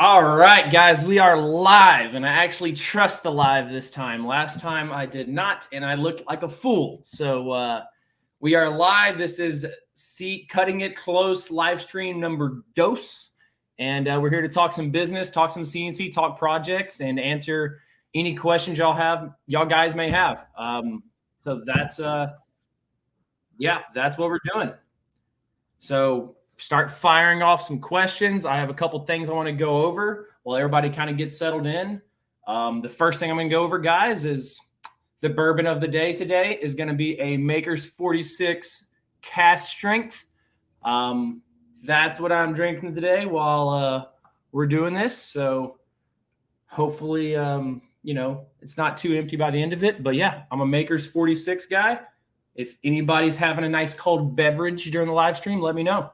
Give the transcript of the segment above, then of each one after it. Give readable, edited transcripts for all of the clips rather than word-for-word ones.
All right, guys, we are live, and I actually trust the live this time. Last time I did not, and I looked like a fool. So we are live. This is Cutting It Close live stream number dos, and we're here to talk some business, talk some CNC, talk projects, and answer any questions y'all guys may have. So that's what we're doing. So start firing off some questions. I have a couple things I want to go over while everybody kind of gets settled in. The first thing I'm going to go over, guys, is the bourbon of the day today is going to be a Maker's 46 cast strength. That's what I'm drinking today while we're doing this. So hopefully, it's not too empty by the end of it. But yeah, I'm a Maker's 46 guy. If anybody's having a nice cold beverage during the live stream, let me know.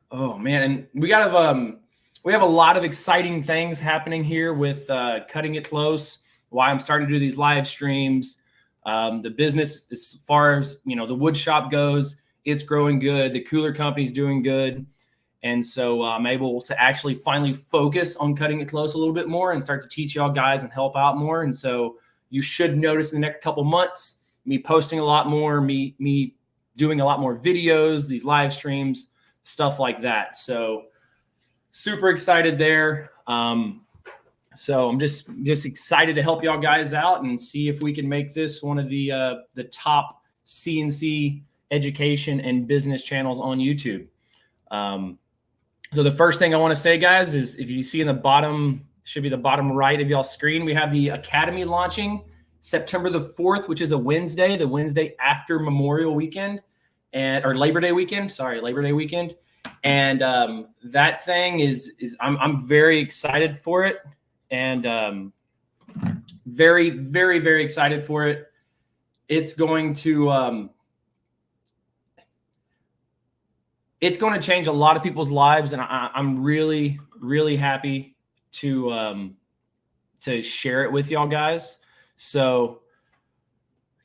Oh man, and we have a lot of exciting things happening here with Cutting It Close. Why I'm starting to do these live streams. The business, as far as the wood shop goes, it's growing good. The cooler company's doing good, and so I'm able to actually finally focus on Cutting It Close a little bit more and start to teach y'all guys and help out more. And so you should notice in the next couple months me posting a lot more, me doing a lot more videos, these live streams, stuff like that. So super excited there. So I'm just excited to help y'all guys out and see if we can make this one of the top CNC education and business channels on YouTube. So the first thing I want to say, guys, is if you see in the bottom, should be the bottom right of y'all's screen, we have the Academy launching September the 4th, which is a Wednesday, the Wednesday after Memorial Weekend. Labor Day weekend. And that thing is I'm very excited for it, and very, very, very excited for it. It's going to change a lot of people's lives, and I'm really, really happy to share it with y'all guys. So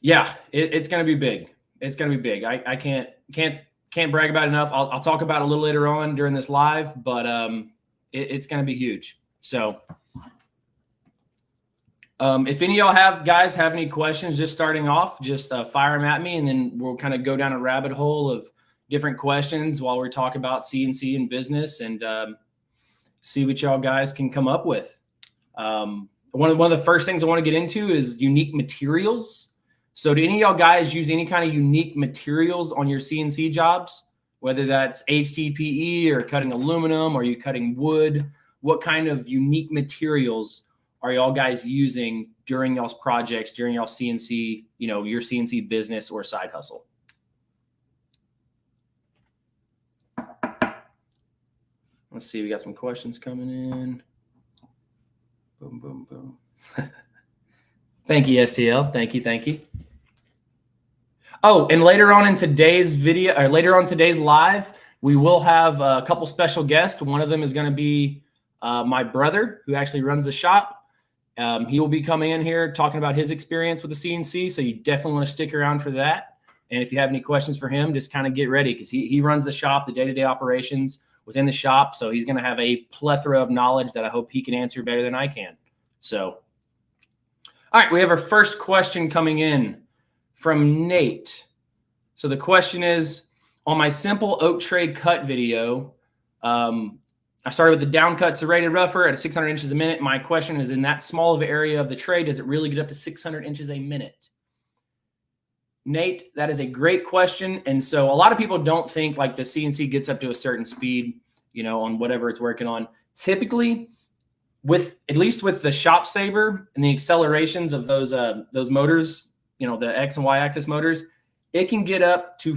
yeah, it's going to be big. It's going to be big. I can't brag about it enough. I'll talk about it a little later on during this live, but it's going to be huge. So if any of y'all guys have any questions, just starting off, just fire them at me, and then we'll kind of go down a rabbit hole of different questions while we're talking about CNC and business, and see what y'all guys can come up with. One of the first things I want to get into is unique materials. So do any of y'all guys use any kind of unique materials on your CNC jobs, whether that's HDPE or cutting aluminum, or are you cutting wood? What kind of unique materials are y'all guys using during y'all's projects, during y'all CNC, your CNC business or side hustle? Let's see, we got some questions coming in. Boom, boom, boom. Thank you, STL. Thank you. Oh, and later on in today's video, or later on today's live, we will have a couple special guests. One of them is going to be my brother, who actually runs the shop. He will be coming in here talking about his experience with the CNC, so you definitely want to stick around for that. And if you have any questions for him, just kind of get ready, because he runs the shop, the day-to-day operations within the shop. So he's going to have a plethora of knowledge that I hope he can answer better than I can. So, all right, we have our first question coming in from Nate. So the question is, on my simple oak tray cut video, I started with the down cut serrated rougher at 600 inches a minute. My question is, in that small of an area of the tray, does it really get up to 600 inches a minute? Nate, that is a great question. And so a lot of people don't think like the CNC gets up to a certain speed, on whatever it's working on. Typically, at least with the Shop Saber and the accelerations of those motors, the X and Y axis motors, it can get up to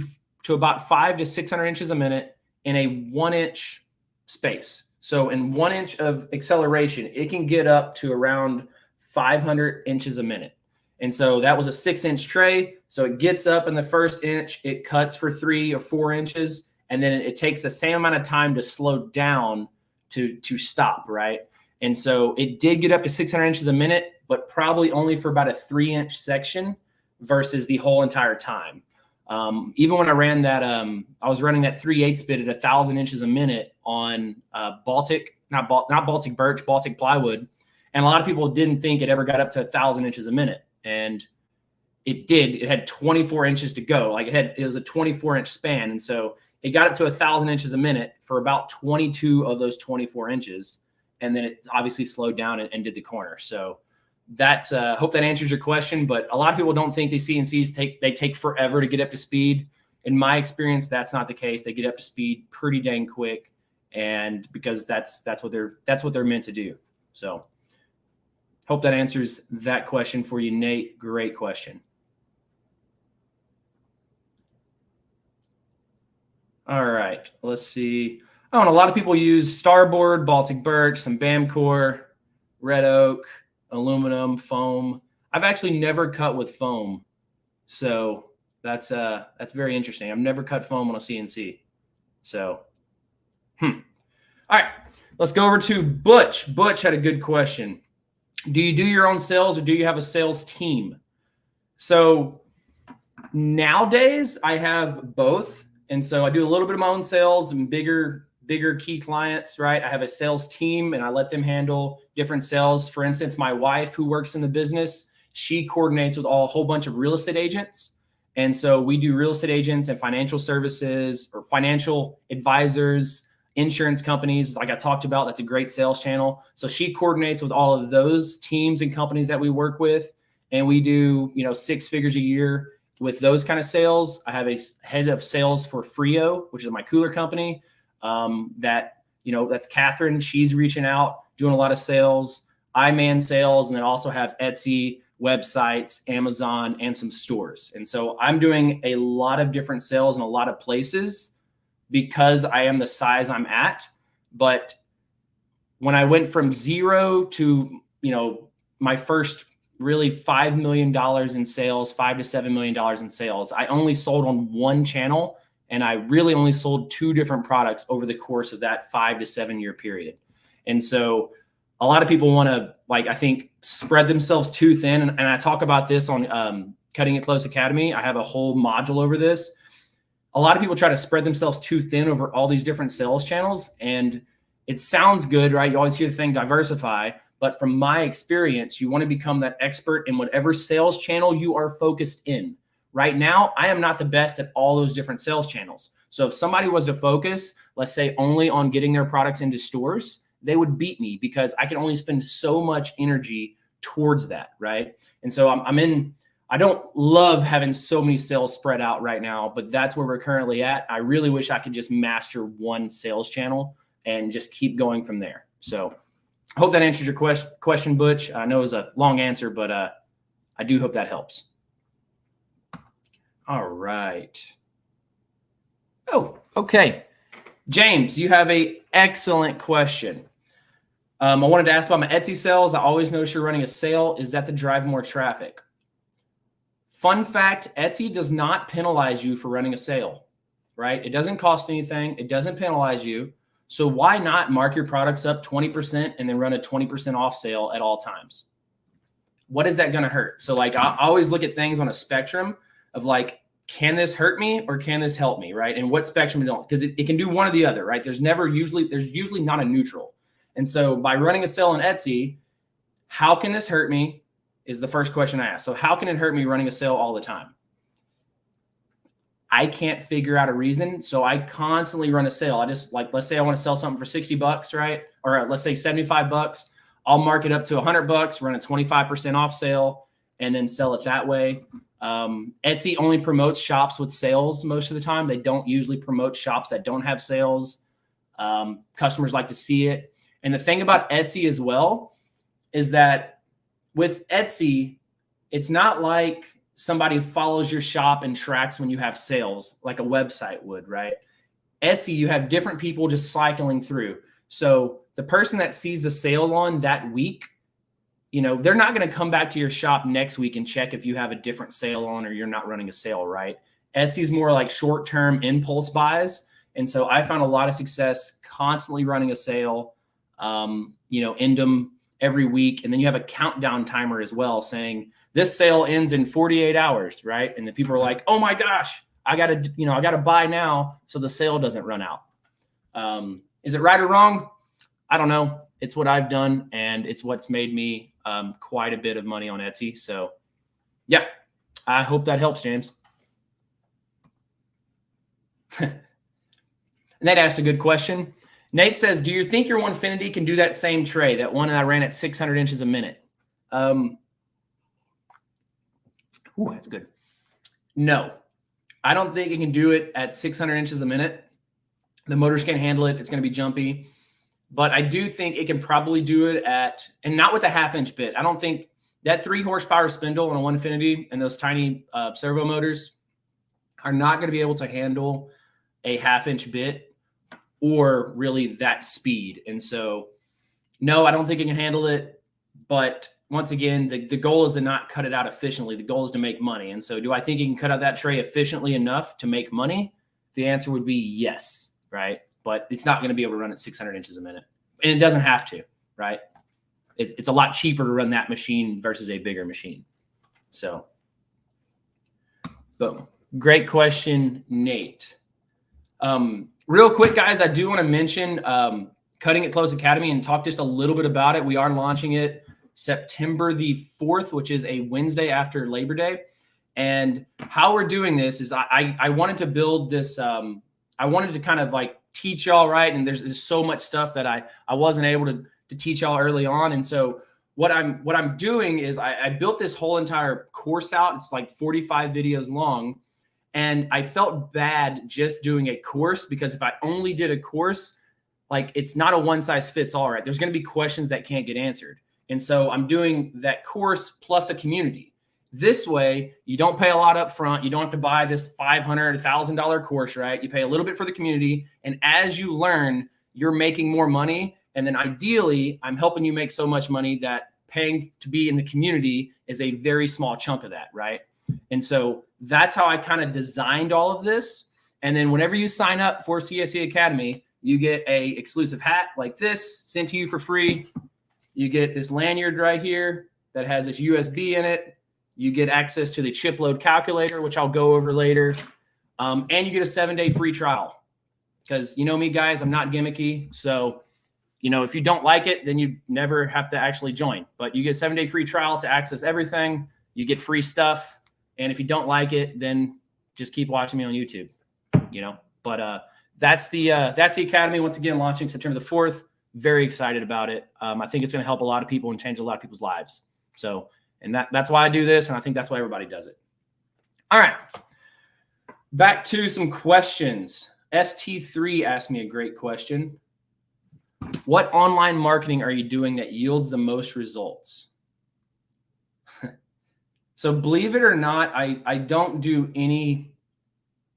about 500 to 600 inches a minute in a 1 inch space. So in 1 inch of acceleration, it can get up to around 500 inches a minute. And so that was a 6-inch tray. So it gets up in the first inch, it cuts for 3 or 4 inches, and then it takes the same amount of time to slow down to stop, right? And so it did get up to 600 inches a minute, but probably only for about a 3-inch section versus the whole entire time. Even when I ran that, I was running that 3/8 bit at 1,000 inches a minute on Baltic, not Baltic birch, Baltic plywood. And a lot of people didn't think it ever got up to 1,000 inches a minute. And it did. It had 24 inches to go. Like it was a 24-inch span. And so it got up to 1,000 inches a minute for about 22 of those 24 inches. And then it obviously slowed down and did the corner. So that's hope that answers your question. But a lot of people don't think the CNCs take forever to get up to speed. In my experience, that's not the case. They get up to speed pretty dang quick, and because that's what they're meant to do. So hope that answers that question for you, Nate. Great question. All right, let's see. Oh, and a lot of people use Starboard, Baltic birch, some Bamcor, red oak, aluminum, foam. I've actually never cut with foam. So that's very interesting. I've never cut foam on a CNC. So, all right, let's go over to Butch. Butch had a good question. Do you do your own sales or do you have a sales team? So nowadays I have both. And so I do a little bit of my own sales and bigger key clients, right? I have a sales team and I let them handle different sales. For instance, my wife who works in the business, she coordinates with a whole bunch of real estate agents. And so we do real estate agents and financial services or financial advisors, insurance companies. Like I talked about, that's a great sales channel. So she coordinates with all of those teams and companies that we work with. And we do, 6 figures a year with those kind of sales. I have a head of sales for Frio, which is my cooler company. That's Catherine. She's reaching out, doing a lot of sales. I man sales, and then also have Etsy, websites, Amazon, and some stores. And so I'm doing a lot of different sales in a lot of places because I am the size I'm at. But when I went from 0 to, my first really $5 million in sales, $5 to $7 million in sales, I only sold on one channel. And I really only sold 2 different products over the course of that 5 to 7 year period. And so a lot of people want to, I think, spread themselves too thin. And I talk about this on Cutting It Close Academy. I have a whole module over this. A lot of people try to spread themselves too thin over all these different sales channels. And it sounds good, right? You always hear the thing, diversify. But from my experience, you want to become that expert in whatever sales channel you are focused in. Right now, I am not the best at all those different sales channels. So if somebody was to focus, let's say, only on getting their products into stores, they would beat me because I can only spend so much energy towards that, right? And so I don't love having so many sales spread out right now, but that's where we're currently at. I really wish I could just master one sales channel and just keep going from there. So I hope that answers your question, Butch. I know it was a long answer, but I do hope that helps. All right. Oh, okay. James, you have an excellent question. I wanted to ask about my Etsy sales. I always notice you're running a sale. Is that to drive more traffic? Fun fact, Etsy does not penalize you for running a sale, right? It doesn't cost anything. It doesn't penalize you. So why not mark your products up 20% and then run a 20% off sale at all times? What is that going to hurt? So I always look at things on a spectrum of can this hurt me or can this help me, right? And what spectrum it don't, because it can do one or the other, right? There's usually not a neutral. And so by running a sale on Etsy, how can this hurt me is the first question I ask. So how can it hurt me running a sale all the time? I can't figure out a reason. So I constantly run a sale. I just let's say I want to sell something for $60, right? Or let's say $75. I'll mark it up to $100, run a 25% off sale, and then sell it that way. Etsy only promotes shops with sales most of the time. They don't usually promote shops that don't have sales. Customers like to see it. And the thing about Etsy as well is that with Etsy, it's not like somebody follows your shop and tracks when you have sales like a website would, right? Etsy, you have different people just cycling through. So the person that sees the sale on that week, they're not going to come back to your shop next week and check if you have a different sale on or you're not running a sale, right? Etsy's more like short-term impulse buys. And so I found a lot of success constantly running a sale, end them every week. And then you have a countdown timer as well saying this sale ends in 48 hours, right? And the people are like, oh my gosh, I gotta buy now so the sale doesn't run out. Is it right or wrong? I don't know. It's what I've done, and it's what's made me quite a bit of money on Etsy. So yeah, I hope that helps, James. Nate asked a good question. Nate says, do you think your Onefinity can do that same tray, that one that I ran at 600 inches a minute? Ooh, that's good. No, I don't think it can do it at 600 inches a minute. The motors can't handle it. It's going to be jumpy. But I do think it can probably do it at, and not with a 1/2 inch bit. I don't think that 3 horsepower spindle on a Onefinity and those tiny servo motors are not going to be able to handle a 1/2 inch bit or really that speed. And so, no, I don't think it can handle it. But once again, the goal is to not cut it out efficiently. The goal is to make money. And so do I think you can cut out that tray efficiently enough to make money? The answer would be yes, right? But it's not going to be able to run at 600 inches a minute. And it doesn't have to, right? It's a lot cheaper to run that machine versus a bigger machine. So, boom. Great question, Nate. Real quick, guys, I do want to mention Cutting It Close Academy and talk just a little bit about it. We are launching it September the 4th, which is a Wednesday after Labor Day. And how we're doing this is I wanted to build this. I wanted to kind of like teach y'all, right? And there's so much stuff that I wasn't able to teach y'all early on. And so what I'm doing is I built this whole entire course out. It's like 45 videos long. And I felt bad just doing a course, because if I only did a course, like, it's not a one size fits all, right? There's going to be questions that can't get answered. And so I'm doing that course plus a community. This way, you don't pay a lot up front. You don't have to buy this $500, $1,000 course, right? You pay a little bit for the community. And as you learn, you're making more money. And then ideally, I'm helping you make so much money that paying to be in the community is a very small chunk of that, right? And so that's how I kind of designed all of this. And then whenever you sign up for CSE Academy, you get a exclusive hat like this sent to you for free. You get this lanyard right here that has this USB in it. You get access to the chip load calculator, which I'll go over later. And you get a 7-day free trial, because you know me, guys, I'm not gimmicky. So, if you don't like it, then you never have to actually join. But you get a 7-day free trial to access everything. You get free stuff. And if you don't like it, then just keep watching me on YouTube, But that's the Academy, once again, launching September the 4th. Very excited about it. I think it's going to help a lot of people and change a lot of people's lives. So, and that's why I do this, and I think that's why everybody does it. All right. Back to some questions. ST3 asked me a great question. What online marketing are you doing that yields the most results? So believe it or not, I don't do any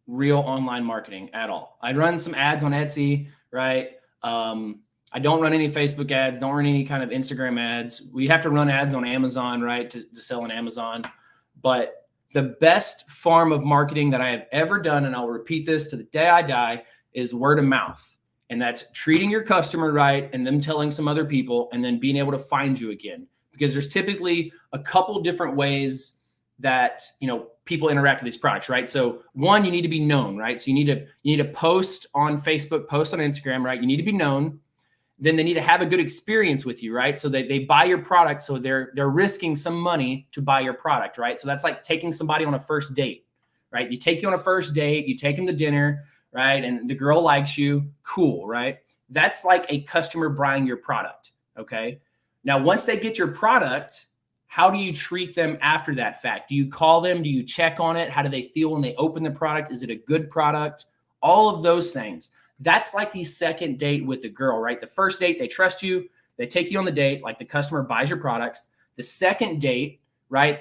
real online marketing at all. I run some ads on Etsy, right? I don't run any Facebook ads, don't run any kind of Instagram ads. We have to run ads on Amazon, right, to sell on Amazon. But the best form of marketing that I have ever done, and I'll repeat this to the day I die, is word of mouth. And that's treating your customer right and them telling some other people and then being able to find you again. Because there's typically a couple different ways that, people interact with these products, right? So one, you need to be known, right? So you need to post on Facebook, post on Instagram, right? You need to be known. Then they need to have a good experience with you, right? So they buy your product. So they're risking some money to buy your product, right? So that's like taking somebody on a first date, right? You take you on a first date, you take them to dinner, right? And the girl likes you, cool, right? That's like a customer buying your product, okay? Now, once they get your product, how do you treat them after that fact? Do you call them? Do you check on it? How do they feel when they open the product? Is it a good product? All of those things. That's like the second date with the girl, right? The first date, they trust you. They take you on the date, like the customer buys your products. The second date, right?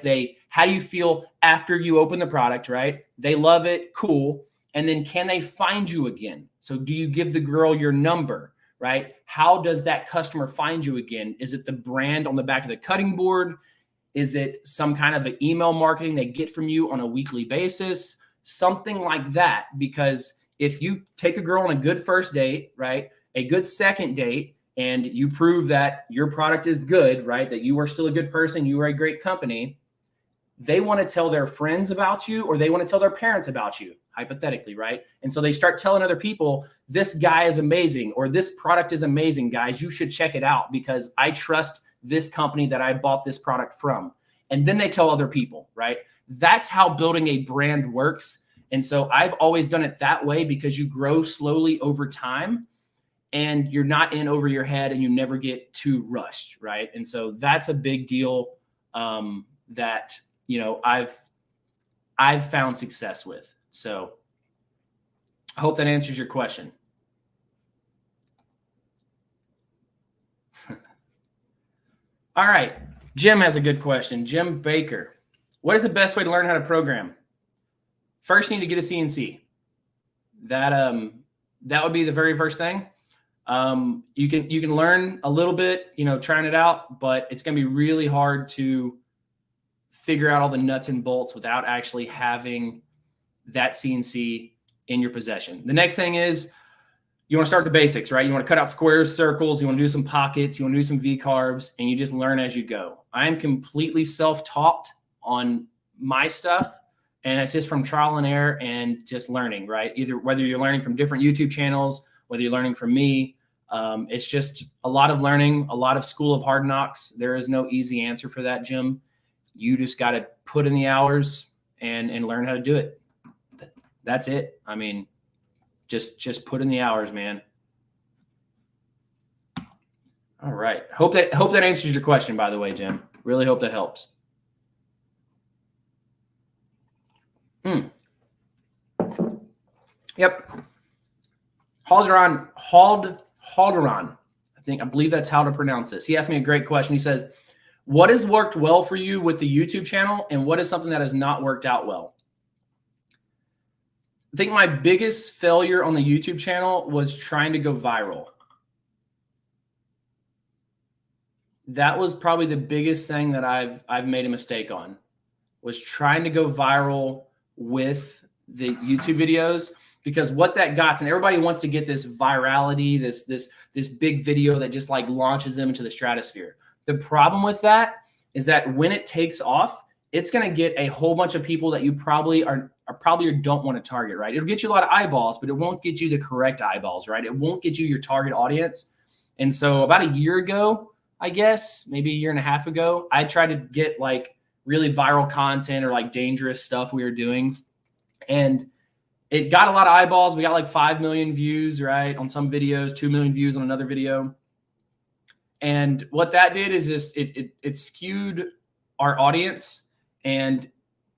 How do you feel after you open the product, right? They love it, cool. And then can they find you again? So do you give the girl your number, right? How does that customer find you again? Is it the brand on the back of the cutting board? Is it some kind of an email marketing they get from you on a weekly basis? Something like that. Because if you take a girl on a good first date, right, a good second date, and you prove that your product is good, right, that you are still a good person, you are a great company, they want to tell their friends about you, or they want to tell their parents about you, hypothetically, right? And so they start telling other people, this guy is amazing, or this product is amazing, guys. You should check it out because I trust this company that I bought this product from. And then they tell other people, right? That's how building a brand works. And so I've always done it that way because you grow slowly over time and you're not in over your head and you never get too rushed, right? And so that's a big deal that, you know, I've found success with. So I hope that answers your question. All right. Jim has a good question. Jim Baker. What is the best way to learn how to program? First, you need to get a CNC. That would be the very first thing. You can learn a little bit, you know, trying it out, but it's going to be really hard to figure out all the nuts and bolts without actually having that CNC in your possession. The next thing is you want to start the basics, right? You want to cut out squares, circles, you want to do some pockets, you want to do some V-carves, and you just learn as you go. I'm completely self-taught on my stuff, and it's just from trial and error and just learning, right? Either whether you're learning from different YouTube channels, whether you're learning from me, it's just a lot of learning, a lot of school of hard knocks. There is no easy answer for that, Jim. You just got to put in the hours and learn how to do it. That's it. I mean, just put in the hours, man. All right. Hope that answers your question, by the way, Jim. Really hope that helps. Yep. Halderon. I believe that's how to pronounce this. He asked me a great question. He says, what has worked well for you with the YouTube channel, and what is something that has not worked out well? I think my biggest failure on the YouTube channel was trying to go viral. That was probably the biggest thing that I've made a mistake on, was trying to go viral with the YouTube videos, because what that got, and everybody wants to get this virality, this big video that just like launches them into the stratosphere. The problem with that is that when it takes off, it's going to get a whole bunch of people that you probably don't want to target, right? It'll get you a lot of eyeballs, but it won't get you the correct eyeballs, right? It won't get you your target audience. And so about a year ago, I guess, maybe a year and a half ago, I tried to get like really viral content or like dangerous stuff we were doing. And it got a lot of eyeballs. We got like 5 million views, right? On some videos, 2 million views on another video. And what that did is just it skewed our audience, and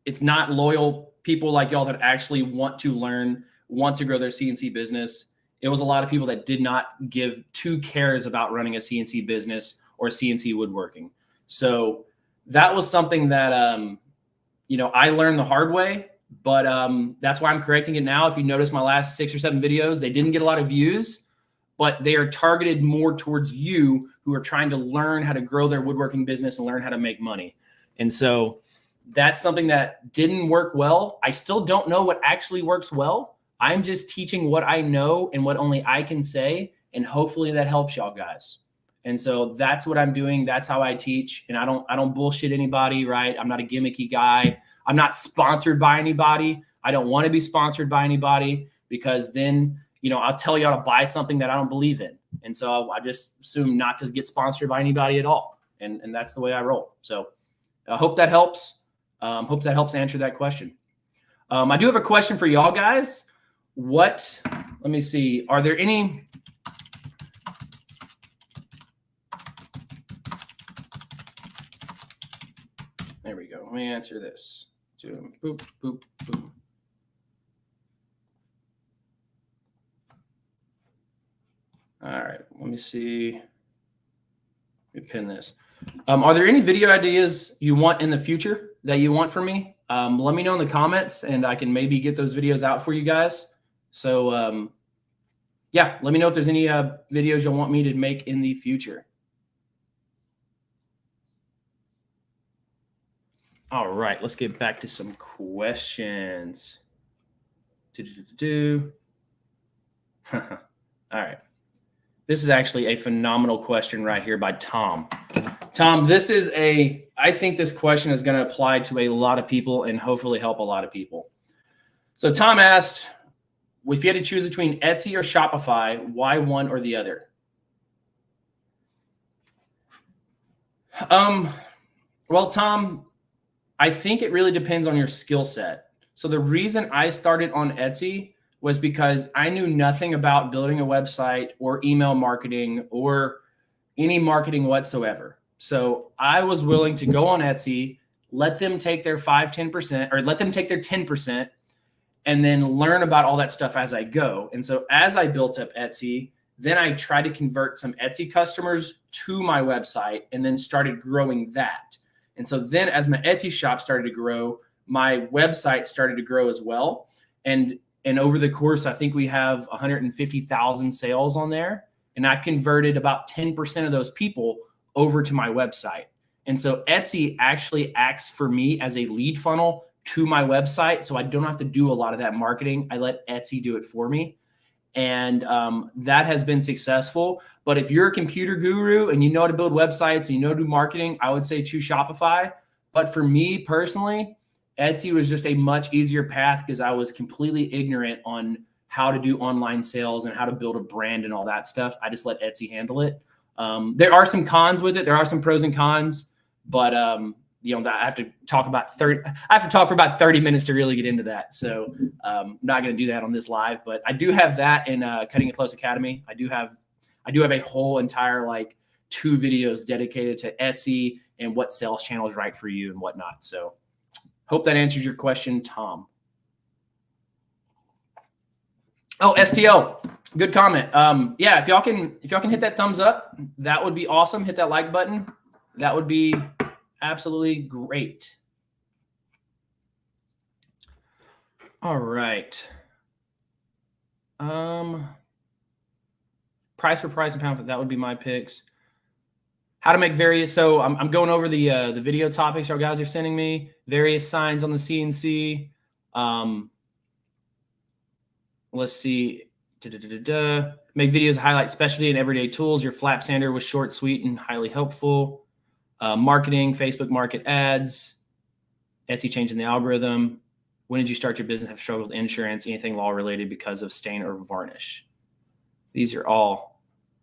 it's not loyal people like y'all that actually want to learn, want to grow their CNC business. It was a lot of people that did not give 2 cares about running a CNC business or CNC woodworking. So that was something that, you know, I learned the hard way, but that's why I'm correcting it now. If you notice my last 6 or 7 videos, they didn't get a lot of views, but they are targeted more towards you who are trying to learn how to grow their woodworking business and learn how to make money. And so that's something that didn't work well. I still don't know what actually works well. I'm just teaching what I know and what only I can say, and hopefully that helps y'all guys. And so that's what I'm doing. That's how I teach. And I don't bullshit anybody, right? I'm not a gimmicky guy. I'm not sponsored by anybody. I don't want to be sponsored by anybody, because then, you know, I'll tell y'all to buy something that I don't believe in. And so I just assume not to get sponsored by anybody at all. And that's the way I roll. So I hope that helps. Hope that helps answer that question. I do have a question for y'all guys. Let me see. Are there any... There we go. Let me answer this. Boop, boop, boop. All right. Let me see. Let me pin this. Are there any video ideas you want in the future that you want from me? Let me know in the comments, and I can maybe get those videos out for you guys. So, yeah, let me know if there's any videos you'll want me to make in the future. All right, let's get back to some questions. All right. This is actually a phenomenal question right here by Tom. Tom, I think this question is going to apply to a lot of people and hopefully help a lot of people. So Tom asked, if you had to choose between Etsy or Shopify, why one or the other? Well, Tom, I think it really depends on your skill set. So the reason I started on Etsy was because I knew nothing about building a website or email marketing or any marketing whatsoever. So I was willing to go on Etsy, let them take their 5-10%, or let them take their 10%, and then learn about all that stuff as I go. And so as I built up Etsy, then I tried to convert some Etsy customers to my website and then started growing that. And so then as my Etsy shop started to grow, my website started to grow as well. And over the course, I think we have 150,000 sales on there. And I've converted about 10% of those people over to my website. And so Etsy actually acts for me as a lead funnel to my website. So I don't have to do a lot of that marketing. I let Etsy do it for me. And that has been successful. But if you're a computer guru and you know how to build websites and you know how to do marketing, I would say choose Shopify. But for me personally, Etsy was just a much easier path because I was completely ignorant on how to do online sales and how to build a brand and all that stuff. I just let Etsy handle it. There are some cons with it. There are some pros and cons, but I have to talk for about 30 minutes to really get into that. So I'm not going to do that on this live, but I do have that in Cutting It Close Academy. I do have a whole entire 2 videos dedicated to Etsy and what sales channel is right for you and whatnot. So hope that answers your question, Tom. Oh, STL, good comment. Yeah, if y'all can hit that thumbs up, that would be awesome. Hit that like button. That would be absolutely great. All right. Price for price and pound, that would be my picks. How to make various, so I'm going over the video topics y'all guys are sending me, various signs on the CNC. Let's see. Make videos that highlight specialty and everyday tools. Your flap sander was short, sweet, and highly helpful. Marketing, Facebook market ads. Etsy changing the algorithm. When did you start your business? Have struggled with insurance, anything law related because of stain or varnish? These are all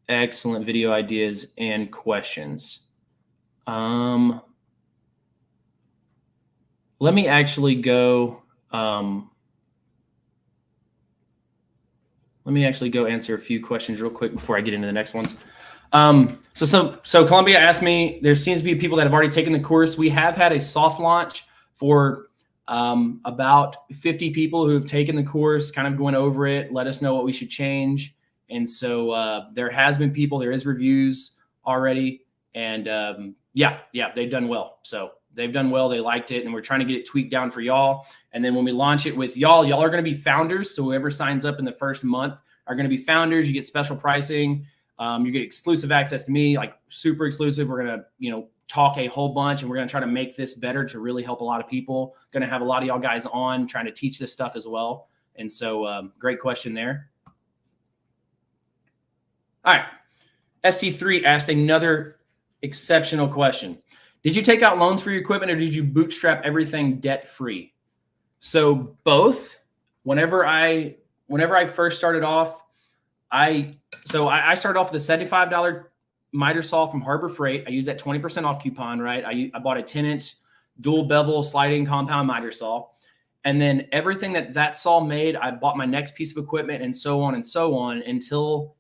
excellent video ideas and questions. Let me actually go. Let me actually go answer a few questions real quick before I get into the next ones. So Columbia asked me, there seems to be people that have already taken the course. We have had a soft launch for about 50 people who have taken the course, kind of going over it, let us know what we should change. And so there is reviews already. And yeah, they've done well. So they've done well. They liked it. And we're trying to get it tweaked down for y'all. And then when we launch it with y'all are going to be founders. So whoever signs up in the first month are going to be founders. You get special pricing. You get exclusive access to me, like super exclusive. We're going to, talk a whole bunch, and we're going to try to make this better to really help a lot of people. Going to have a lot of y'all guys on trying to teach this stuff as well. And so great question there. All right. ST3 asked another exceptional question. Did you take out loans for your equipment, or did you bootstrap everything debt-free? So both. Whenever I first started off, I started off with a $75 miter saw from Harbor Freight. I used that 20% off coupon, right? I bought a 10-inch dual bevel sliding compound miter saw. And then everything that saw made, I bought my next piece of equipment and so on until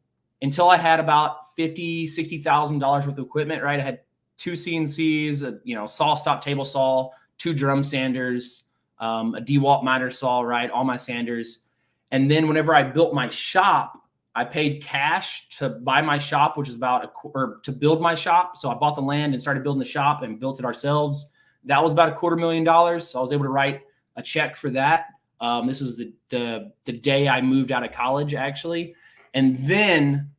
I had about $50,000, $60,000 worth of equipment, right? I had 2 CNCs, saw stop table saw, 2 drum sanders, a DeWalt miter saw, right? All my sanders. And then whenever I built my shop, I paid cash to buy my shop, which is to build my shop. So I bought the land and started building the shop and built it ourselves. That was about $250,000. So I was able to write a check for that. This is the day I moved out of college, actually. And then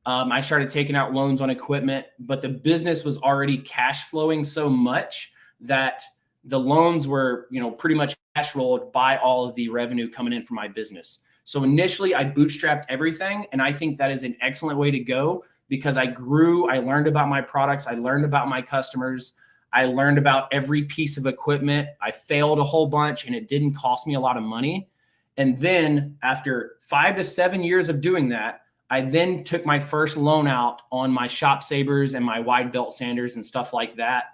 I started taking out loans on equipment, but the business was already cash flowing so much that the loans were, pretty much cash rolled by all of the revenue coming in from my business. So initially I bootstrapped everything. And I think that is an excellent way to go, because I grew. I learned about my products. I learned about my customers. I learned about every piece of equipment. I failed a whole bunch and it didn't cost me a lot of money. And then after 5 to 7 years of doing that, I then took my first loan out on my Shop Sabers and my wide belt sanders and stuff like that.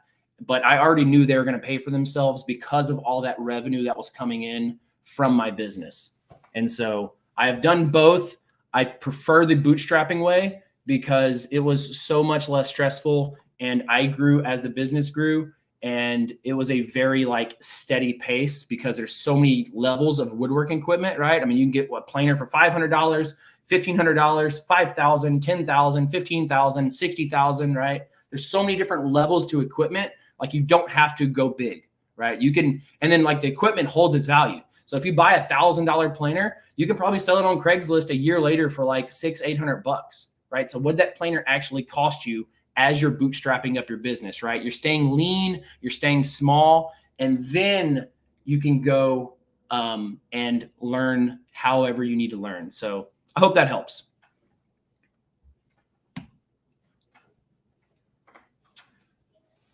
But I already knew they were going to pay for themselves because of all that revenue that was coming in from my business. And so I have done both. I prefer the bootstrapping way because it was so much less stressful and I grew as the business grew. And it was a very like steady pace because there's so many levels of woodworking equipment, right? I mean, you can get a planer for $500, $1,500, $5,000, $10,000, $15,000, $60,000, right? There's so many different levels to equipment. Like you don't have to go big, right? You can, and then like the equipment holds its value. So if you buy $1,000 planer, you can probably sell it on Craigslist a year later for like $600-800, right? So what that planer actually cost you as you're bootstrapping up your business, right? You're staying lean, you're staying small, and then you can go and learn however you need to learn. So I hope that helps.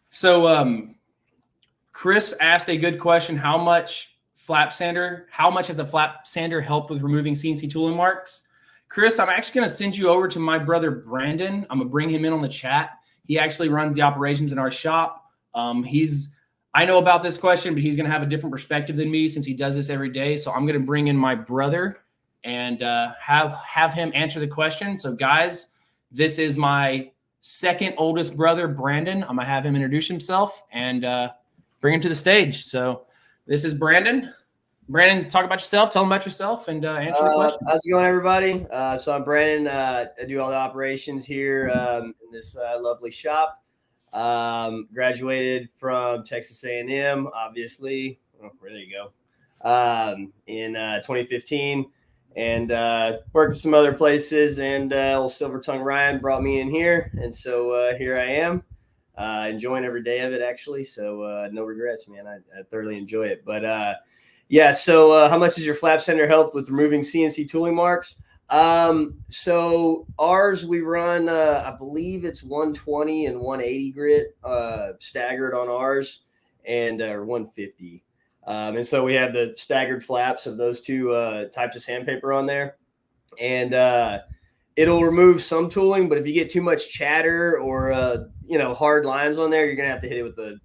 So Chris asked a good question. How much has the flap sander helped with removing CNC tooling marks? Chris, I'm actually going to send you over to my brother, Brandon. I'm going to bring him in on the chat. He actually runs the operations in our shop. I know about this question, but he's going to have a different perspective than me since he does this every day. So I'm going to bring in my brother and have him answer the question. So guys, this is my second oldest brother, Brandon. I'm going to have him introduce himself and bring him to the stage. So this is Brandon. Brandon, talk about yourself. Tell them about yourself and answer the question. How's it going, everybody? So I'm Brandon. I do all the operations here in this lovely shop. Graduated from Texas A&M, obviously. Oh, there you go. In 2015, and worked at some other places. And old Silver Tongue Ryan brought me in here, and so here I am. Enjoying every day of it, actually. So no regrets, man. I thoroughly enjoy it. But yeah, so how much does your flap sander help with removing CNC tooling marks? So ours, we run, I believe it's 120 and 180 grit staggered on ours, and 150. And so we have the staggered flaps of those two types of sandpaper on there. And it'll remove some tooling, but if you get too much chatter or hard lines on there, you're gonna have to hit it with the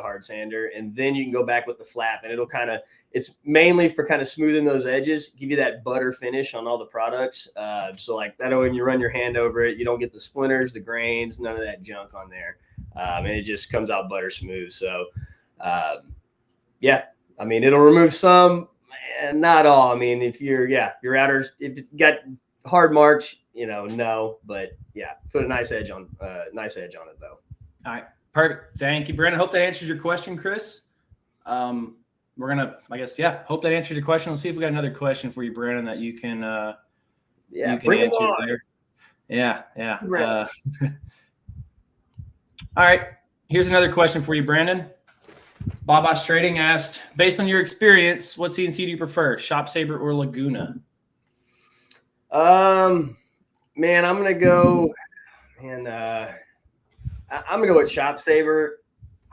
hard sander, and then you can go back with the flap, and it's mainly for kind of smoothing those edges, give you that butter finish on all the products. So like that, when you run your hand over it, you don't get the splinters, the grains, none of that junk on there, and it just comes out butter smooth. So yeah, I mean, it'll remove some, and not all. I mean, if your routers, if it got hard marks, no, but yeah, put a nice edge on it though. All right, perfect. Thank you, Brandon. Hope that answers your question, Chris. We're gonna, hope that answers your question. Let's see if we got another question for you, Brandon, that you can bring answer it on. there. Yeah. All right, here's another question for you, Brandon. Baba's Trading asked, based on your experience, what CNC do you prefer, Shop Saber or Laguna? Man, I'm gonna go with Shop Saber,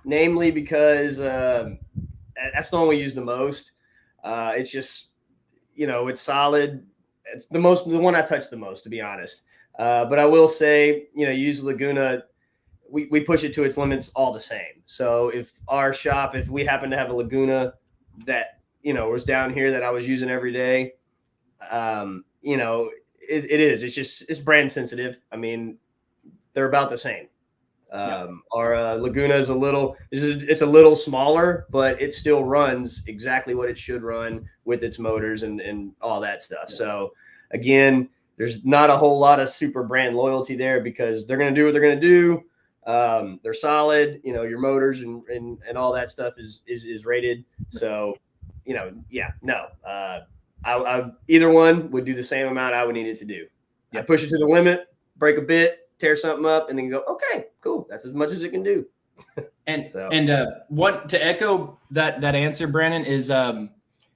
namely because that's the one we use the most. It's just, it's solid. It's the one I touch the most, to be honest. But I will say, use Laguna. We push it to its limits all the same. So if we happen to have a Laguna that, was down here that I was using every day, it's brand sensitive. I mean, they're about the same. Our Laguna is a little smaller, but it still runs exactly what it should run with its motors and all that stuff. Yeah. So again, there's not a whole lot of super brand loyalty there because they're going to do what they're going to do. They're solid, your motors and all that stuff is rated. So, I either one would do the same amount I would need it to do. I push it to the limit, break a bit, tear something up, and then go, okay, cool. That's as much as it can do. What to echo that answer, Brandon, is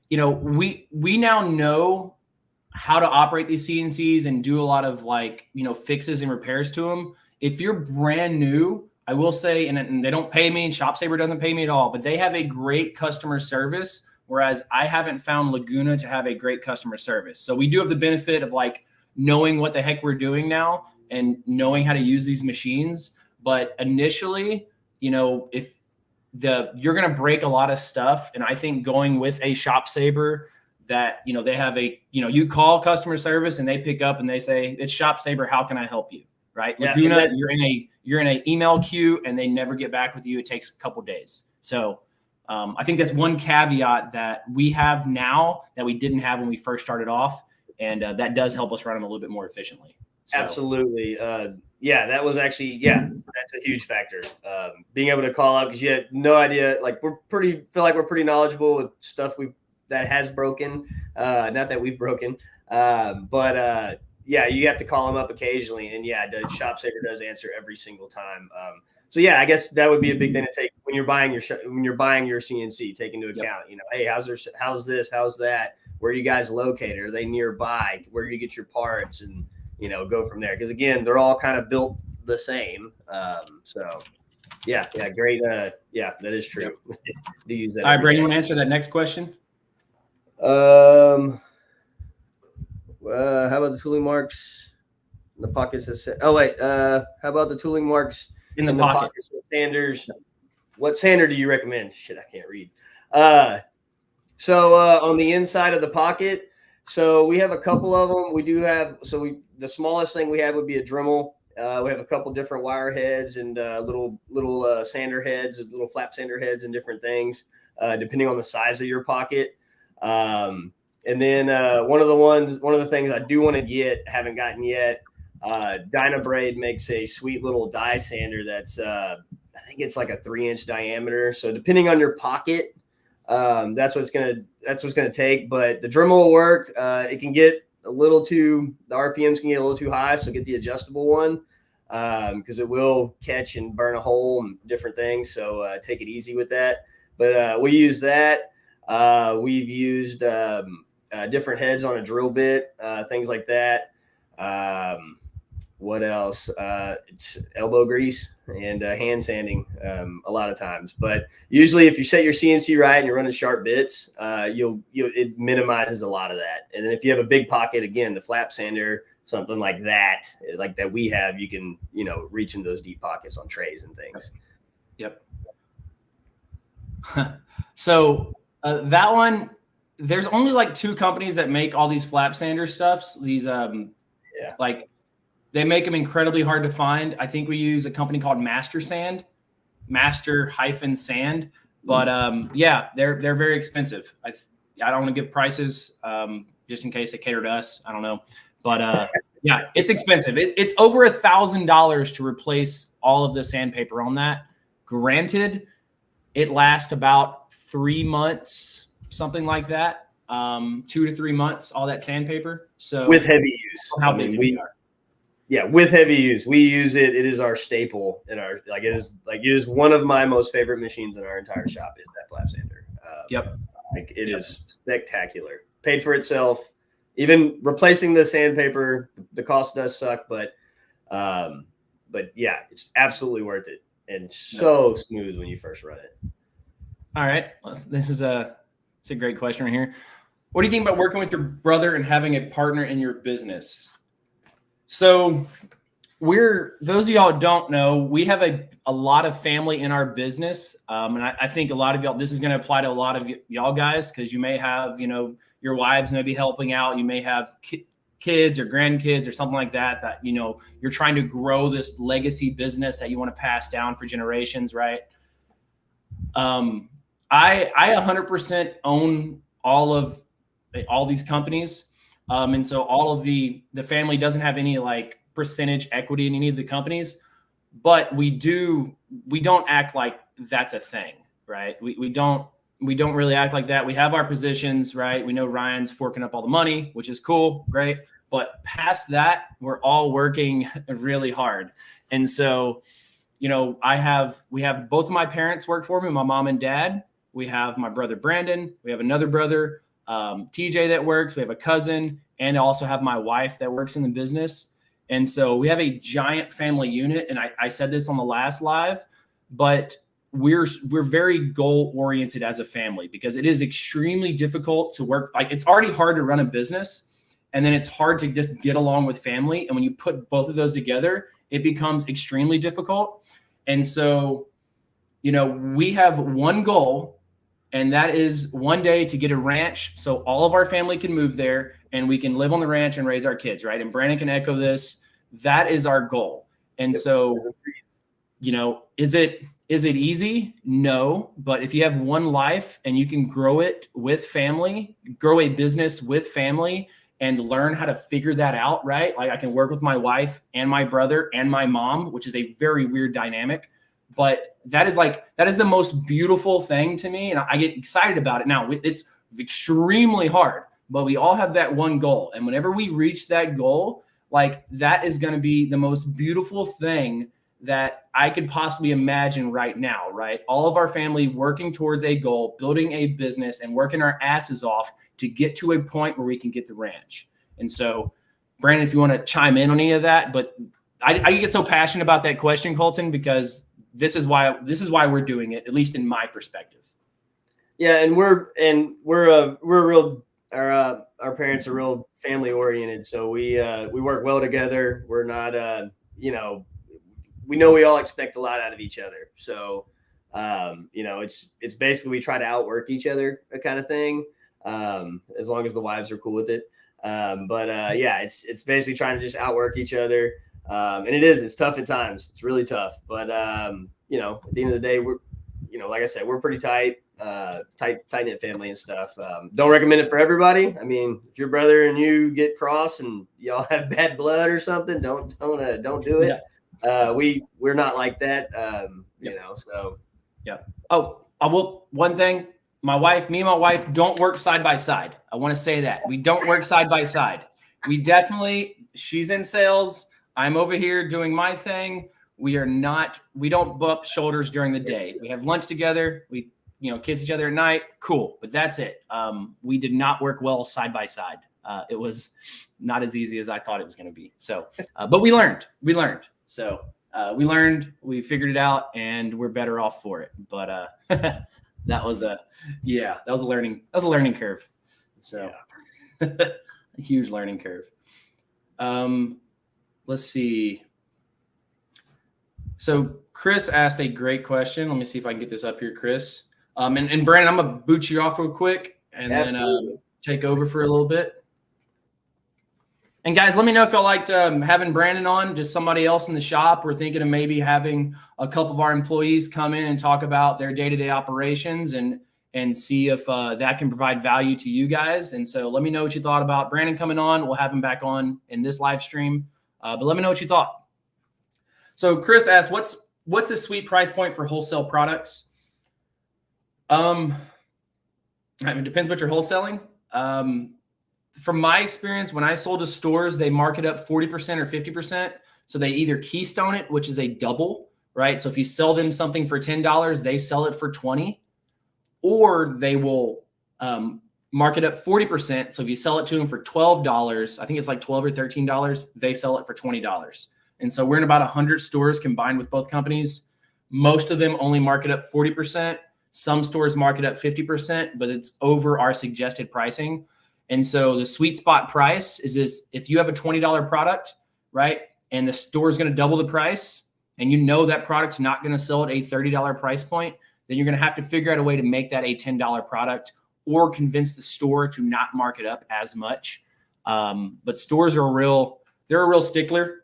we now know how to operate these CNCs and do a lot of like, fixes and repairs to them. If you're brand new, I will say, and they don't pay me, ShopSaver doesn't pay me at all, but they have a great customer service. Whereas I haven't found Laguna to have a great customer service. So we do have the benefit of like knowing what the heck we're doing now and knowing how to use these machines. But initially, if you're going to break a lot of stuff. And I think going with a ShopSaver that, they have you call customer service and they pick up and they say, it's ShopSaver, how can I help you? Right. Yeah, Laguna, you're in an email queue and they never get back with you. It takes a couple of days. So I think that's one caveat that we have now that we didn't have when we first started off. And that does help us run them a little bit more efficiently. So. Absolutely. That was actually, that's a huge factor. Being able to call up because you had no idea, like feel like we're pretty knowledgeable with stuff that has broken, not that we've broken, but you have to call them up occasionally. And the ShopSaver does answer every single time. So I guess that would be a big thing to take when you're buying your CNC. Take into account, hey, how's this, how's that? Where are you guys located? Are they nearby? Where do you get your parts? And go from there. Because again, they're all kind of built the same. Great. That is true. To use that. All right, Brady, you want to answer that next question? How about the tooling marks in the pockets? How about the tooling marks in the pockets? Sanders. What sander do you recommend? Shit, I can't read. So on the inside of the pocket, so we have a couple of them. We do have, the smallest thing we have would be a Dremel. We have a couple different wire heads and little sander heads, little flap sander heads and different things, depending on the size of your pocket. And then one of the things I do want to get, haven't gotten yet, Dynabraid makes a sweet little die sander that's, I think it's like a 3-inch diameter. So depending on your pocket, that's what it's gonna take. But the Dremel will work. It can get the RPMs can get a little too high, so get the adjustable one because it will catch and burn a hole and different things. So take it easy with that. But we use that. We've used different heads on a drill bit, things like that. What else? It's elbow grease and hand sanding a lot of times. But usually if you set your CNC right and you're running sharp bits, it minimizes a lot of that. And then if you have a big pocket, again, the flap sander, something like that we have, you can, reach in those deep pockets on trays and things. Yep. So that one, there's only like 2 companies that make all these flap sander stuffs. These, they make them incredibly hard to find. I think we use a company called Master Sand. But they're very expensive. I don't want to give prices just in case they cater to us. I don't know, but it's expensive. It's over $1,000 to replace all of the sandpaper on that. Granted, it lasts about 3 months, something like that. 2 to 3 months, all that sandpaper. So with heavy use, how busy we are. Yeah, with heavy use, we use it. It is our staple in our it is one of my most favorite machines in our entire shop is that flap sander. It is spectacular. Paid for itself. Even replacing the sandpaper, the cost does suck, but it's absolutely worth it and so smooth when you first run it. All right, this is it's a great question right here. What do you think about working with your brother and having a partner in your business? So those of y'all who don't know, we have a lot of family in our business. And I think a lot of y'all, this is going to apply to a lot of y'all guys, because you may have, your wives may be helping out. You may have kids or grandkids or something like that, you're trying to grow this legacy business that you want to pass down for generations, right? I 100% own all these companies. And so all of the family doesn't have any like percentage equity in any of the companies, but we don't act like that's a thing, right? We don't really act like that. We have our positions, right? We know Ryan's forking up all the money, which is cool. Great. But past that, we're all working really hard. And so, we have both of my parents work for me, my mom and dad. We have my brother, Brandon. We have another brother. TJ that works. We have a cousin, and I also have my wife that works in the business. And so we have a giant family unit. And I said this on the last live, but we're very goal oriented as a family, because it is extremely difficult to work. Like, it's already hard to run a business, and then it's hard to just get along with family. And when you put both of those together, it becomes extremely difficult. And so, we have one goal, and that is one day to get a ranch so all of our family can move there and we can live on the ranch and raise our kids, right? And Brandon can echo this. That is our goal. And so, is it easy? No. But if you have one life and you can grow it with family, grow a business with family, and learn how to figure that out, right? Like, I can work with my wife and my brother and my mom, which is a very weird dynamic. But that is the most beautiful thing to me. And I get excited about it. Now, it's extremely hard, but we all have that one goal. And whenever we reach that goal, like, that is going to be the most beautiful thing that I could possibly imagine right now, right? All of our family working towards a goal, building a business, and working our asses off to get to a point where we can get the ranch. And so, Brandon, if you want to chime in on any of that, but I get so passionate about that question, Colton, because this is why we're doing it, at least in my perspective. Yeah, and we're real. Our parents are real family oriented, so we work well together. We're not, we know we all expect a lot out of each other. So, it's basically we try to outwork each other, a kind of thing, as long as the wives are cool with it. It's basically trying to just outwork each other. And it's tough at times. It's really tough. But, at the end of the day, we're, like I said, we're pretty tight knit family and stuff. Don't recommend it for everybody. I mean, if your brother and you get cross and y'all have bad blood or something, don't do it. Yeah. We're not like that. So. Yeah. Oh, I will. One thing, me and my wife don't work side by side. I want to say that we don't work side by side. She's in sales. I'm over here doing my thing. We don't bump shoulders during the day. We have lunch together. We, kiss each other at night. Cool. But that's it. We did not work well side by side. It was not as easy as I thought it was going to be. So, but we learned. So we figured it out, and we're better off for it. But that was a learning curve. So a huge learning curve. Let's see. So Chris asked a great question. Let me see if I can get this up here, Chris. And Brandon, I'm gonna boot you off real quick and then take over for a little bit. And guys, let me know if y'all liked having Brandon on, just somebody else in the shop. We're thinking of maybe having a couple of our employees come in and talk about their day-to-day operations and see if that can provide value to you guys. And so let me know what you thought about Brandon coming on. We'll have him back on in this live stream. But let me know what you thought. So Chris asked, what's the sweet price point for wholesale products? It depends what you're wholesaling. From my experience, when I sold to stores, they mark it up 40% or 50%. So they either keystone it, which is a double, right? So if you sell them something for $10, they sell it for $20, or they will mark it up 40%. So if you sell it to them for $12, I think it's like $12 or $13, they sell it for $20. And so we're in about 100 stores combined with both companies. Most of them only mark it up 40%. Some stores mark it up 50%, but it's over our suggested pricing. And so the sweet spot price is this: if you have a $20 product, right, and the store is going to double the price, and you know that product's not going to sell at a $30 price point, then you're going to have to figure out a way to make that a $10 product, or convince the store to not mark it up as much. But stores are they're a real stickler.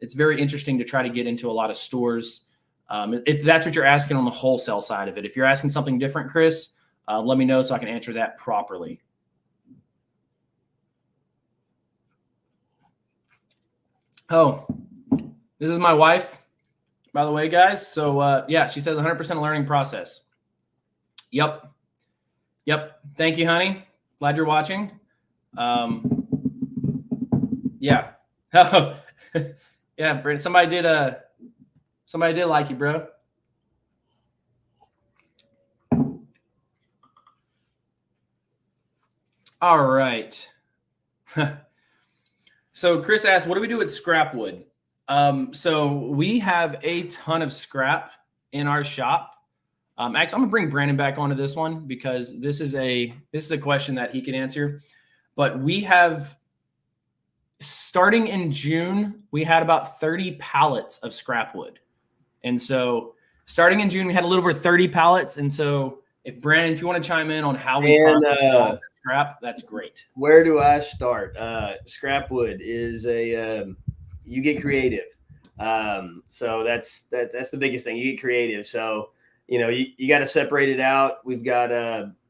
It's very interesting to try to get into a lot of stores. If that's what you're asking on the wholesale side of it. If you're asking something different, Chris, let me know so I can answer that properly. Oh, this is my wife, by the way, guys. So she says 100% learning process. Yep. Thank you, honey. Glad you're watching. Yeah. Yeah, Brent, somebody did like you, bro. All right. So Chris asked, what do we do with scrap wood? So we have a ton of scrap in our shop. Actually, I'm gonna bring Brandon back onto this one because this is a question that he can answer. But we have, starting in June, we had about 30 pallets of scrap wood. And so starting in June, we had a little over 30 pallets. And so if Brandon, if you want to chime in on how we process all that scrap, that's great. Where do I start? Scrap wood is you get creative. So that's the biggest thing. You get creative. So, you got to separate it out. We've got,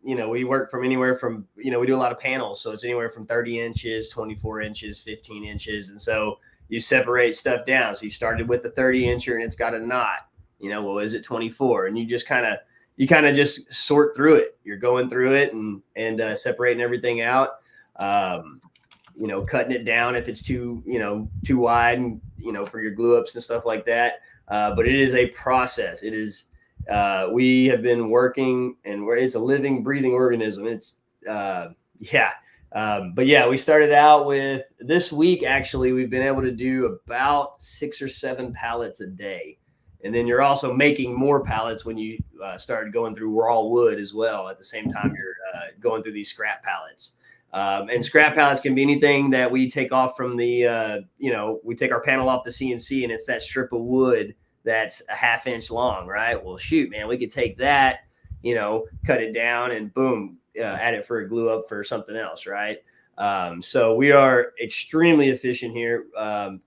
we work from anywhere from, we do a lot of panels. So it's anywhere from 30 inches, 24 inches, 15 inches. And so you separate stuff down. So you started with the 30 incher and it's got a knot, well, is it 24? And you kind of just sort through it. You're going through it and separating everything out. Cutting it down if it's too wide and, for your glue ups and stuff like that. But it is a process. It is, we have been working and it's a living, breathing organism. It's, but yeah, we started out with this week. Actually, we've been able to do about 6 or 7 pallets a day. And then you're also making more pallets when you started going through raw wood as well. At the same time, you're going through these scrap pallets. And scrap pallets can be anything that we take off from the, we take our panel off the CNC and it's that strip of wood that's a 1/2 inch long, right? Well, shoot, man, we could take that, cut it down and boom, add it for a glue up for something else, right? So we are extremely efficient here.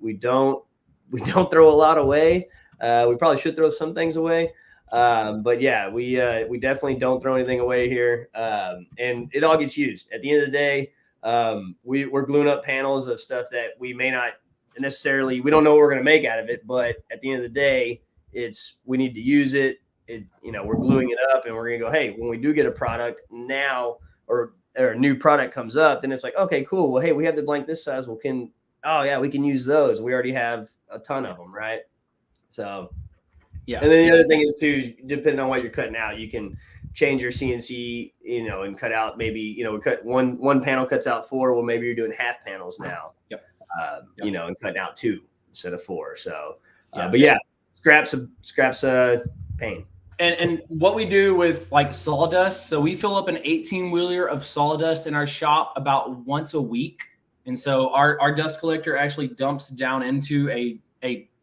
We don't throw a lot away. We probably should throw some things away. But yeah, we definitely don't throw anything away here. And it all gets used. At the end of the day, we're gluing up panels of stuff that we may not necessarily, we don't know what we're going to make out of it, but at the end of the day, we need to use it. We're gluing it up and we're going to go, hey, when we do get a product now or a new product comes up, then it's like, okay, cool. Well, hey, we have the blank this size. Well, we can use those. We already have a ton of them, right? So, yeah. And then the other thing is too, depending on what you're cutting out, you can change your CNC, and cut out maybe, we cut one panel cuts out 4. Well, maybe you're doing half panels now, and cutting out 2 instead of 4. So, but yeah, scraps a pain. And what we do with like sawdust, so we fill up an 18-wheeler of sawdust in our shop about once a week. And so our dust collector actually dumps down into a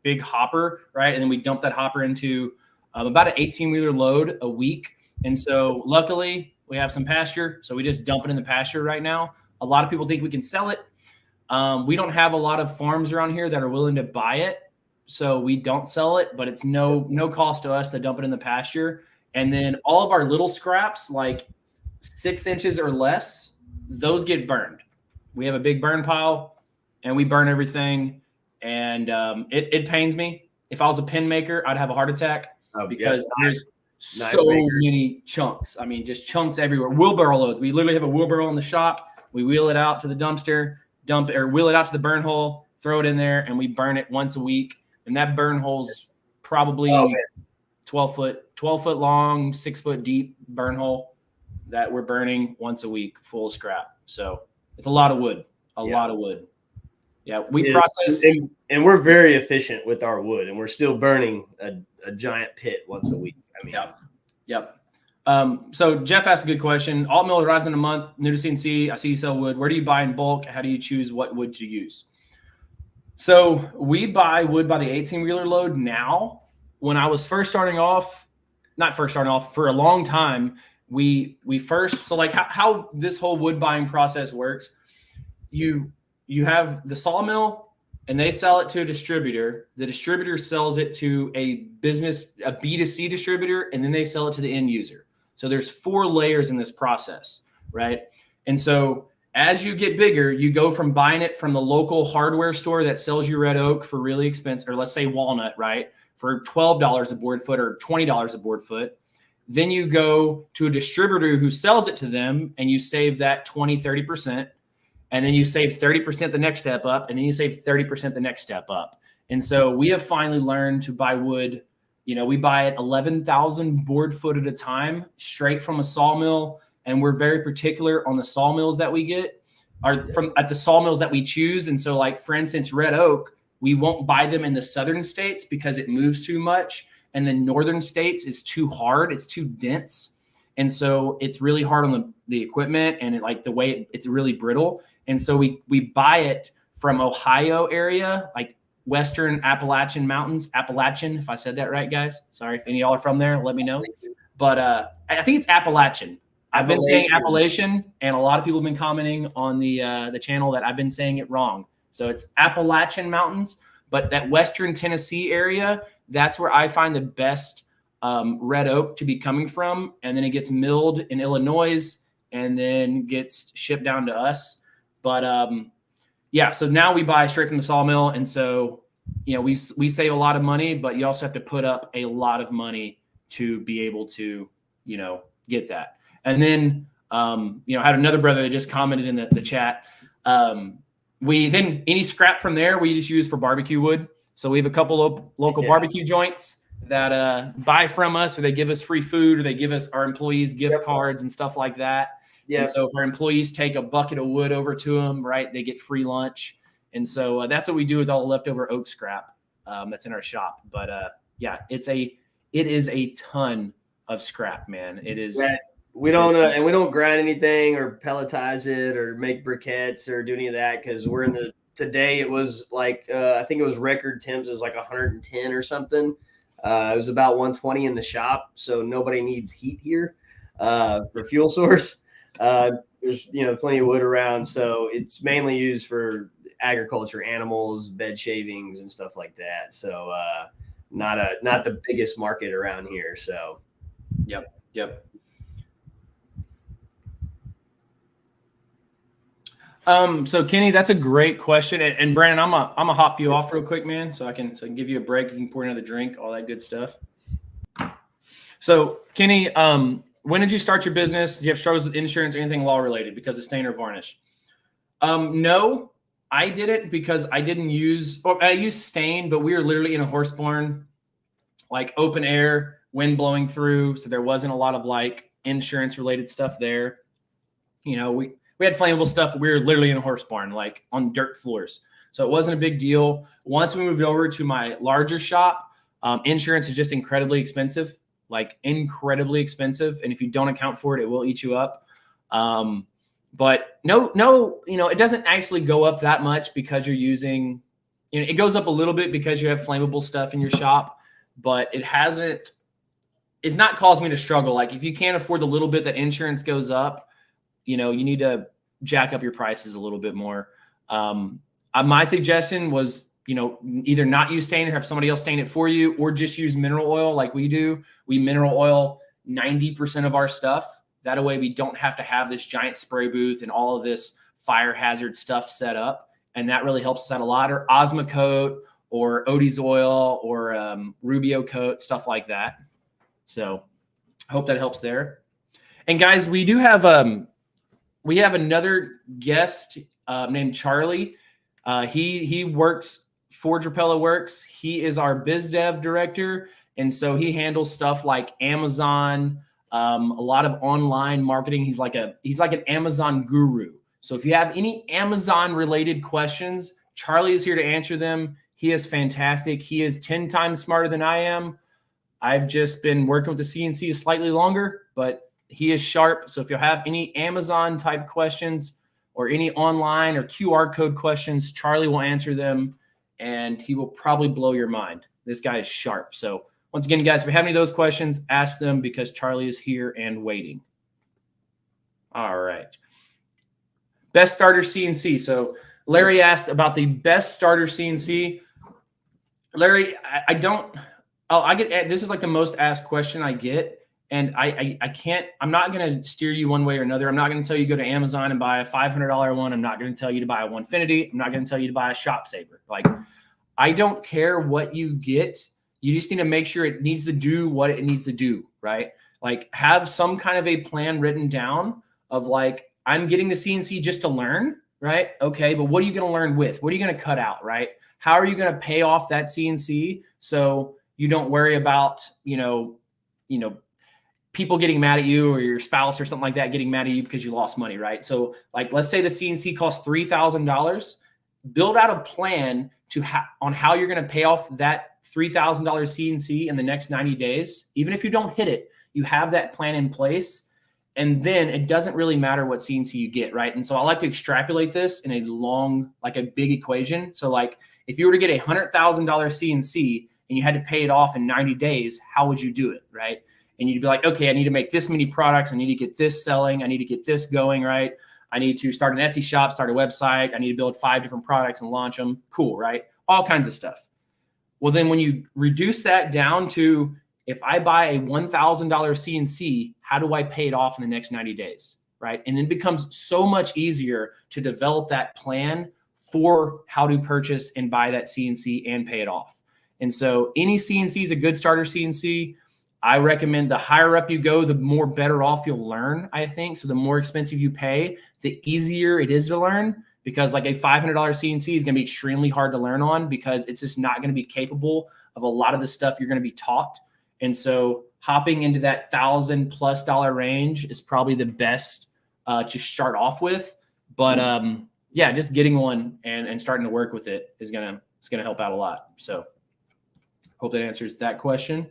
big hopper, right? And then we dump that hopper into about an 18-wheeler load a week. And so luckily we have some pasture. So we just dump it in the pasture right now. A lot of people think we can sell it. We don't have a lot of farms around here that are willing to buy it. So we don't sell it, but it's no cost to us to dump it in the pasture. And then all of our little scraps, like 6 inches or less, those get burned. We have a big burn pile and we burn everything. And it pains me. If I was a pin maker, I'd have a heart attack because there's so many chunks. I mean, just chunks everywhere. Wheelbarrow loads. We literally have a wheelbarrow in the shop. We wheel it out to the dumpster, wheel it out to the burn hole, throw it in there, and we burn it once a week. And that burn hole's probably 12 foot long, 6 foot deep burn hole that we're burning once a week, full of scrap. So it's a lot of wood, lot of wood. Yeah, we process. And we're very efficient with our wood, and we're still burning a giant pit once a week. I mean, Yep. So Jeff asked a good question. Alt mill arrives in a month, new to CNC. I see you sell wood. Where do you buy in bulk? How do you choose what wood to use? So we buy wood by the 18-wheeler load now. When I was for a long time, so like how this whole wood buying process works, you have the sawmill and they sell it to a distributor. The distributor sells it to a B2C distributor, and then they sell it to the end user. So there's 4 layers in this process, right? And so as you get bigger, you go from buying it from the local hardware store that sells you red oak for really expensive, or let's say walnut, right? For $12 a board foot or $20 a board foot. Then you go to a distributor who sells it to them and you save that 20, 30%. And then you save 30% the next step up, and then you save 30% the next step up. And so we have finally learned to buy wood. We buy it 11,000 board foot at a time, straight from a sawmill. and we're very particular on the sawmills that we get are from at the sawmills that we choose. And so like, for instance, red oak, we won't buy them in the southern states because it moves too much. And the northern states is too hard. It's too dense. And so it's really hard on the equipment, and the way it's really brittle. And so we buy it from Ohio area, like Western Appalachian Mountains, Appalachian, if I said that right, guys. Sorry if any of y'all are from there, let me know. But I think it's Appalachian. I've been saying Appalachian, and a lot of people have been commenting on the channel that I've been saying it wrong. So it's Appalachian Mountains, but that Western Tennessee area, that's where I find the best red oak to be coming from. And then it gets milled in Illinois and then gets shipped down to us. But yeah, so now we buy straight from the sawmill. And so, we save a lot of money, but you also have to put up a lot of money to be able to, get that. And then, I had another brother that just commented in the chat. Any scrap from there, we just use for barbecue wood. So we have a couple of local barbecue joints that buy from us, or they give us free food, or they give us our employees gift cards and stuff like that. Yeah. And so if our employees take a bucket of wood over to them, right, they get free lunch. And so that's what we do with all the leftover oak scrap that's in our shop. But yeah, it is a ton of scrap, man. It is. Yeah. We don't grind anything or pelletize it or make briquettes or do any of that, because we're today it was like I think it was record temps. It was like 110 or something. It was about 120 in the shop, so nobody needs heat here for fuel source. There's plenty of wood around, so it's mainly used for agriculture, animals, bed shavings, and stuff like that. So not the biggest market around here. So yep. So Kenny, that's a great question. And Brandon, I'm gonna hop you off real quick, man, so I can give you a break. You can pour another drink, all that good stuff. So Kenny, when did you start your business? Do you have struggles with insurance or anything law related because of stain or varnish? No, I did it because I used stain, but we were literally in a horse barn, like open air, wind blowing through. So there wasn't a lot of like insurance related stuff there. We had flammable stuff, but we were literally in a horse barn, like on dirt floors. So it wasn't a big deal. Once we moved over to my larger shop, insurance is just incredibly expensive, And if you don't account for it, it will eat you up. But no, it doesn't actually go up that much because you're using, it goes up a little bit because you have flammable stuff in your shop, but it's not caused me to struggle. Like if you can't afford the little bit that insurance goes up, you need to jack up your prices a little bit more. My suggestion was, either not use stain or have somebody else stain it for you, or just use mineral oil like we do. We mineral oil 90% of our stuff. That way we don't have to have this giant spray booth and all of this fire hazard stuff set up. And that really helps us out a lot. Or Osmocote or Odie's oil or Rubio coat, stuff like that. So I hope that helps there. And guys, we do have we have another guest named Charlie. He works for Drapela Works. He is our biz dev director. And so he handles stuff like Amazon, a lot of online marketing. He's like an Amazon guru. So if you have any Amazon related questions, Charlie is here to answer them. He is fantastic. He is 10 times smarter than I am. I've just been working with the CNC slightly longer, but he is sharp. So if you have any Amazon type questions or any online or QR code questions, Charlie will answer them, and he will probably blow your mind. This guy is sharp. So once again, guys, if you have any of those questions, ask them because Charlie is here and waiting. All right. Best starter CNC. So Larry asked about the best starter CNC. Larry, this is like the most asked question I get. And I'm not going to steer you one way or another. I'm not going to tell you go to Amazon and buy a $500 one. I'm not going to tell you to buy a Onefinity. I'm not going to tell you to buy a Shop Saver. I don't care what you get. You just need to make sure it needs to do what it needs to do, right? Have some kind of a plan written down of I'm getting the CNC just to learn, right? Okay, but what are you going to learn with? What are you going to cut out, right? How are you going to pay off that CNC so you don't worry about, people getting mad at you or your spouse or something like that getting mad at you because you lost money, right? So like, let's say the CNC costs $3,000. Build out a plan on how you're going to pay off that $3,000 CNC in the next 90 days. Even if you don't hit it, you have that plan in place. And then it doesn't really matter what CNC you get, right? And so I like to extrapolate this in a long, like a big equation. So like if you were to get a $100,000 CNC and you had to pay it off in 90 days, how would you do it, right? And you'd be like, okay, I need to make this many products. I need to get this selling. I need to get this going, right? I need to start an Etsy shop, start a website. I need to build 5 different products and launch them. Cool, right? All kinds of stuff. Well, then when you reduce that down to, if I buy a $1,000 CNC, how do I pay it off in the next 90 days, right? And it becomes so much easier to develop that plan for how to purchase and buy that CNC and pay it off. And so any CNC is a good starter CNC. I recommend the higher up you go, the more better off you'll learn, I think. So the more expensive you pay, the easier it is to learn, because like a $500 CNC is going to be extremely hard to learn on because it's just not going to be capable of a lot of the stuff you're going to be taught. And so hopping into that $1,000+ range is probably the best to start off with. But yeah, just getting one and starting to work with it is gonna help out a lot. So hope that answers that question.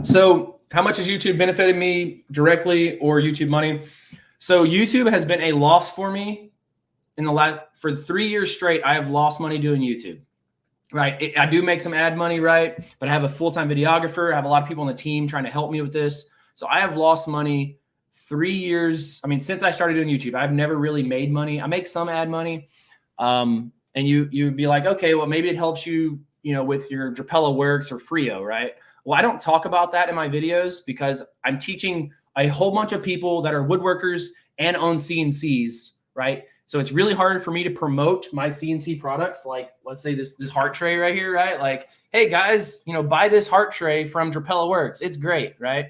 So how much has YouTube benefited me directly or YouTube money? So YouTube has been a loss for me for 3 years straight. I have lost money doing YouTube, right? I do make some ad money, right? But I have a full-time videographer. I have a lot of people on the team trying to help me with this. So I have lost money 3 years. I mean, since I started doing YouTube, I've never really made money. I make some ad money. And you'd be like, okay, well, maybe it helps you, with your Drapela works or Frio, right? Well, I don't talk about that in my videos because I'm teaching a whole bunch of people that are woodworkers and own CNCs, right? So it's really hard for me to promote my CNC products. Like, let's say this heart tray right here, right? Like, hey guys, buy this heart tray from Drapela Works. It's great, right?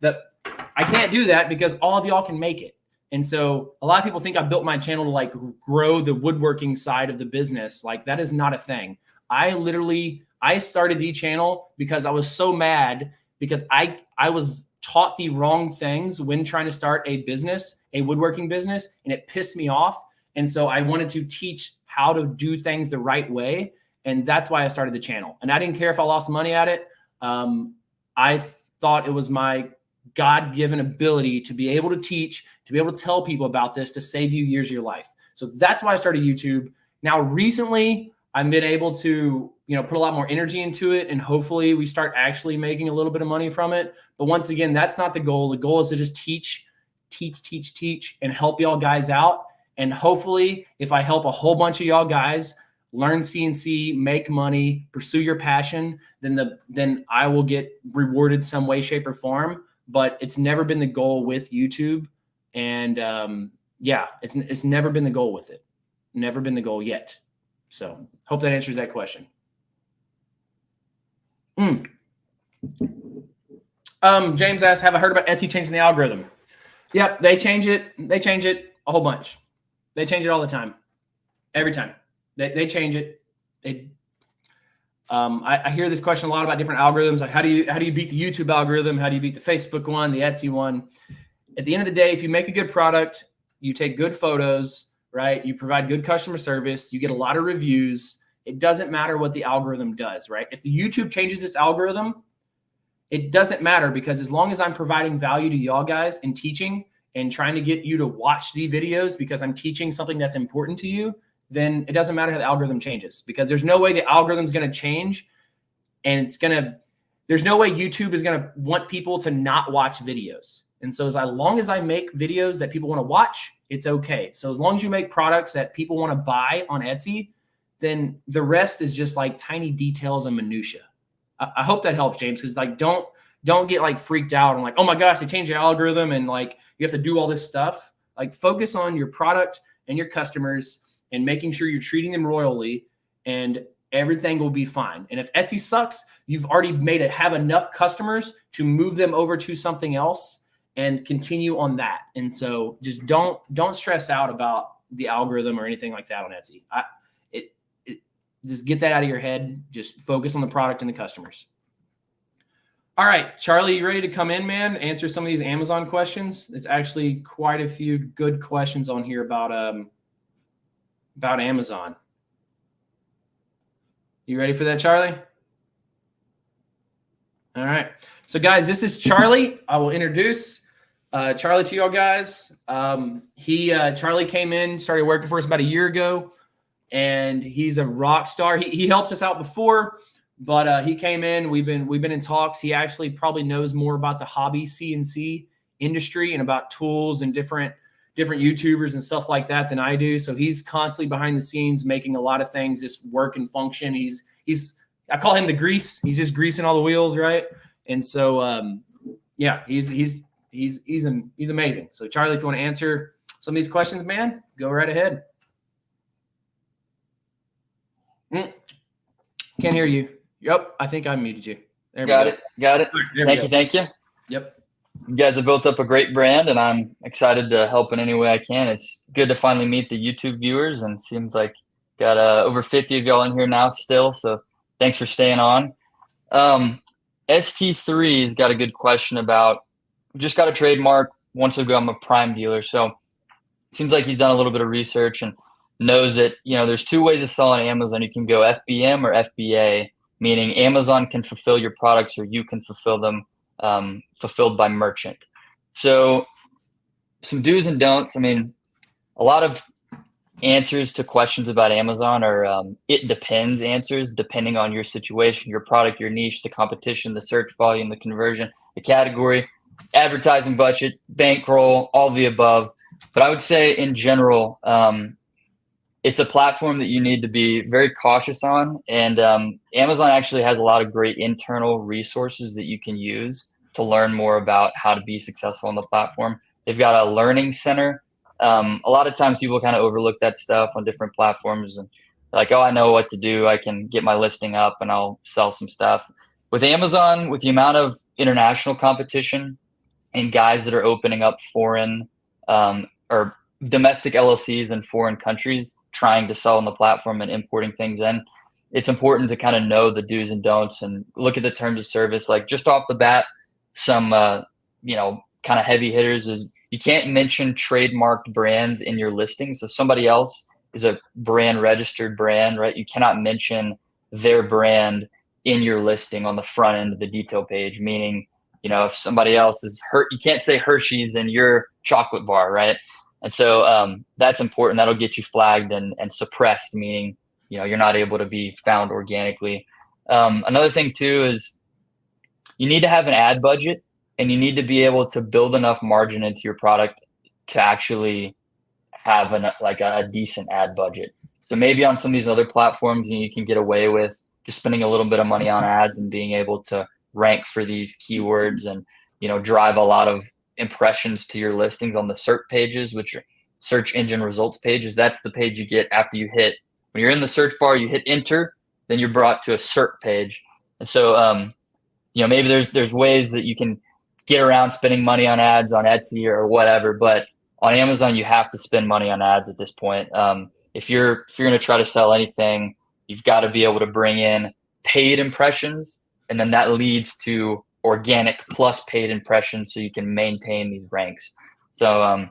I can't do that because all of y'all can make it. And so a lot of people think I built my channel to like grow the woodworking side of the business. Like that is not a thing. I started the channel because I was so mad because I was taught the wrong things when trying to start a business, a woodworking business, and it pissed me off. And so I wanted to teach how to do things the right way. And that's why I started the channel. And I didn't care if I lost money at it. I thought it was my God-given ability to be able to teach, to be able to tell people about this, to save you years of your life. So that's why I started YouTube. Now, recently, I've been able to, put a lot more energy into it, and hopefully we start actually making a little bit of money from it. But once again, that's not the goal. The goal is to just teach, and help y'all guys out. And hopefully, if I help a whole bunch of y'all guys learn CNC, make money, pursue your passion, then I will get rewarded some way, shape, or form. But it's never been the goal with YouTube. And yeah, it's never been the goal with it. Never been the goal yet. So hope that answers that question. James asked, have I heard about Etsy changing the algorithm? Yep, they change it. They change it a whole bunch. They change it all the time. Every time. They change it. I hear this question a lot about different algorithms. Like how do you beat the YouTube algorithm? How do you beat the Facebook one, the Etsy one? At the end of the day, if you make a good product, you take good photos, right? You provide good customer service, you get a lot of reviews. It doesn't matter what the algorithm does, right? If the YouTube changes its algorithm, it doesn't matter, because as long as I'm providing value to y'all guys and teaching and trying to get you to watch the videos because I'm teaching something that's important to you, then it doesn't matter how the algorithm changes, because there's no way the algorithm is going to change, and there's no way YouTube is going to want people to not watch videos. And so as long as I make videos that people want to watch, it's okay. So as long as you make products that people want to buy on Etsy, then the rest is just like tiny details and minutia. I hope that helps, James, because like don't get like freaked out and like, oh my gosh, they changed the algorithm and like you have to do all this stuff. Like focus on your product and your customers and making sure you're treating them royally, and everything will be fine. And if Etsy sucks, you've already have enough customers to move them over to something else and continue on that. And so just don't stress out about the algorithm or anything like that on Etsy. just get that out of your head. Just focus on the product and the customers. All right, Charlie, you ready to come in, man? Answer some of these Amazon questions. It's actually quite a few good questions on here about Amazon. You ready for that, Charlie? All right. So, guys, this is Charlie. I will introduce Charlie to y'all guys. Charlie came in, started working for us about a year ago, and he's a rock star. He helped us out before, but he came in. We've been in talks. He actually probably knows more about the hobby CNC industry and about tools and different YouTubers and stuff like that than I do. So he's constantly behind the scenes making a lot of things just work and function. I call him the grease. He's just greasing all the wheels, right? And so yeah, he's amazing. So Charlie, if you want to answer some of these questions, man, go right ahead. Can't hear you. Yep, I think I muted you. There Got we it. Got it. Thank you. Yep. You guys have built up a great brand, and I'm excited to help in any way I can. It's good to finally meet the YouTube viewers, and seems like got over 50 of y'all in here now still. So thanks for staying on. ST3's got a good question about, just got a trademark, wants to become a prime dealer. So it seems like he's done a little bit of research and knows that, there's two ways to sell on Amazon. You can go FBM or FBA, meaning Amazon can fulfill your products or you can fulfill them fulfilled by merchant. So some do's and don'ts. I mean, a lot of answers to questions about Amazon are it depends answers, depending on your situation, your product, your niche, the competition, the search volume, the conversion, the category, advertising budget, bankroll, all the above. But I would say in general, it's a platform that you need to be very cautious on. And Amazon actually has a lot of great internal resources that you can use to learn more about how to be successful on the platform. They've got a learning center. A lot of times people kind of overlook that stuff on different platforms and like, oh, I know what to do. I can get my listing up and I'll sell some stuff. With Amazon, with the amount of international competition and guys that are opening up foreign or domestic LLCs in foreign countries trying to sell on the platform and importing things in, it's important to kind of know the do's and don'ts and look at the terms of service. Like just off the bat, some kind of heavy hitters is you can't mention trademarked brands in your listing. So somebody else is a brand registered brand, right? You cannot mention their brand in your listing on the front end of the detail page, meaning, if somebody else is you can't say Hershey's in your chocolate bar, right? And so that's important. That'll get you flagged and suppressed, meaning, you're not able to be found organically. Another thing too is you need to have an ad budget and you need to be able to build enough margin into your product to actually have a decent ad budget. So maybe on some of these other platforms, you can get away with just spending a little bit of money on ads and being able to rank for these keywords and, drive a lot of impressions to your listings on the SERP pages, which are search engine results pages. That's the page you get after you hit, when you're in the search bar, you hit enter, then you're brought to a SERP page. And so, maybe there's ways that you can get around spending money on ads on Etsy or whatever, but on Amazon, you have to spend money on ads at this point. If you're going to try to sell anything, you've got to be able to bring in paid impressions, and then that leads to organic plus paid impressions so you can maintain these ranks. So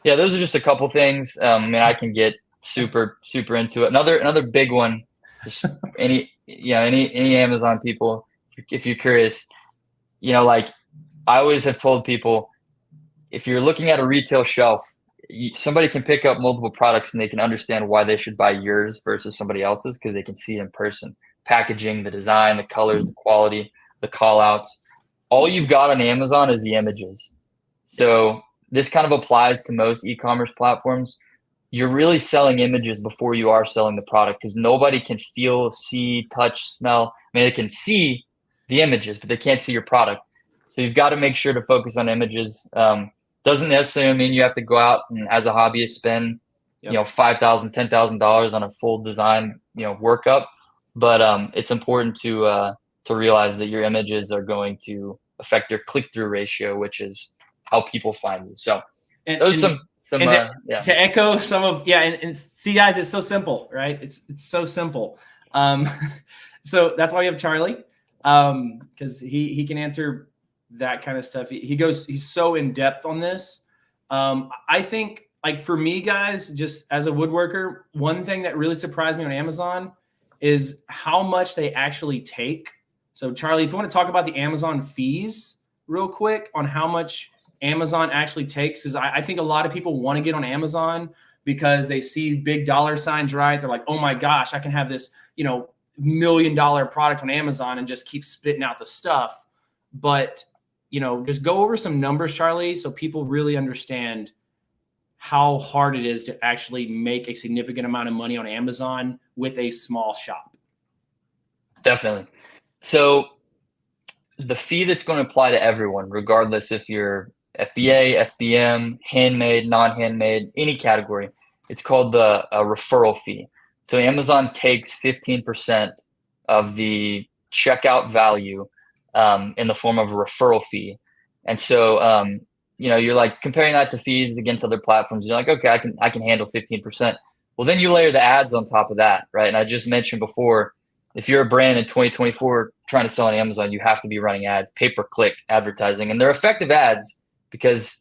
yeah, those are just a couple things. I can get super into it. Another big one, just any Amazon people, if you're curious, like I always have told people, if you're looking at a retail shelf, somebody can pick up multiple products and they can understand why they should buy yours versus somebody else's because they can see it in person. Packaging, the design, the colors, the quality, the call outs. All you've got on Amazon is the images. So this kind of applies to most e-commerce platforms. You're really selling images before you are selling the product because nobody can feel, see, touch, smell. They can see the images, but they can't see your product. So you've got to make sure to focus on images. Doesn't necessarily mean you have to go out and as a hobbyist spend, $5,000, $10,000 on a full design, workup. But it's important to realize that your images are going to affect your click-through ratio, which is how people find you. So those to echo some of and see, guys, it's so simple, right? It's so simple. So that's why we have Charlie, because he can answer that kind of stuff. He's so in depth on this. I think, like, for me, guys, just as a woodworker, one thing that really surprised me on Amazon is how much they actually take. So Charlie, if you want to talk about the Amazon fees real quick on how much Amazon actually takes, is I think a lot of people want to get on Amazon because they see big dollar signs, right? They're like, oh my gosh, I can have this, $1 million product on Amazon and just keep spitting out the stuff. But, just go over some numbers, Charlie, so people really understand how hard it is to actually make a significant amount of money on Amazon with a small shop. Definitely. So the fee that's going to apply to everyone, regardless if you're FBA, FBM, handmade, non-handmade, any category, it's called the referral fee. So Amazon takes 15% of the checkout value in the form of a referral fee. And so, you're like comparing that to fees against other platforms. You're like, okay, I can handle 15%. Well, then you layer the ads on top of that, right? And I just mentioned before, if you're a brand in 2024 trying to sell on Amazon, you have to be running ads, pay-per-click advertising, and they're effective ads because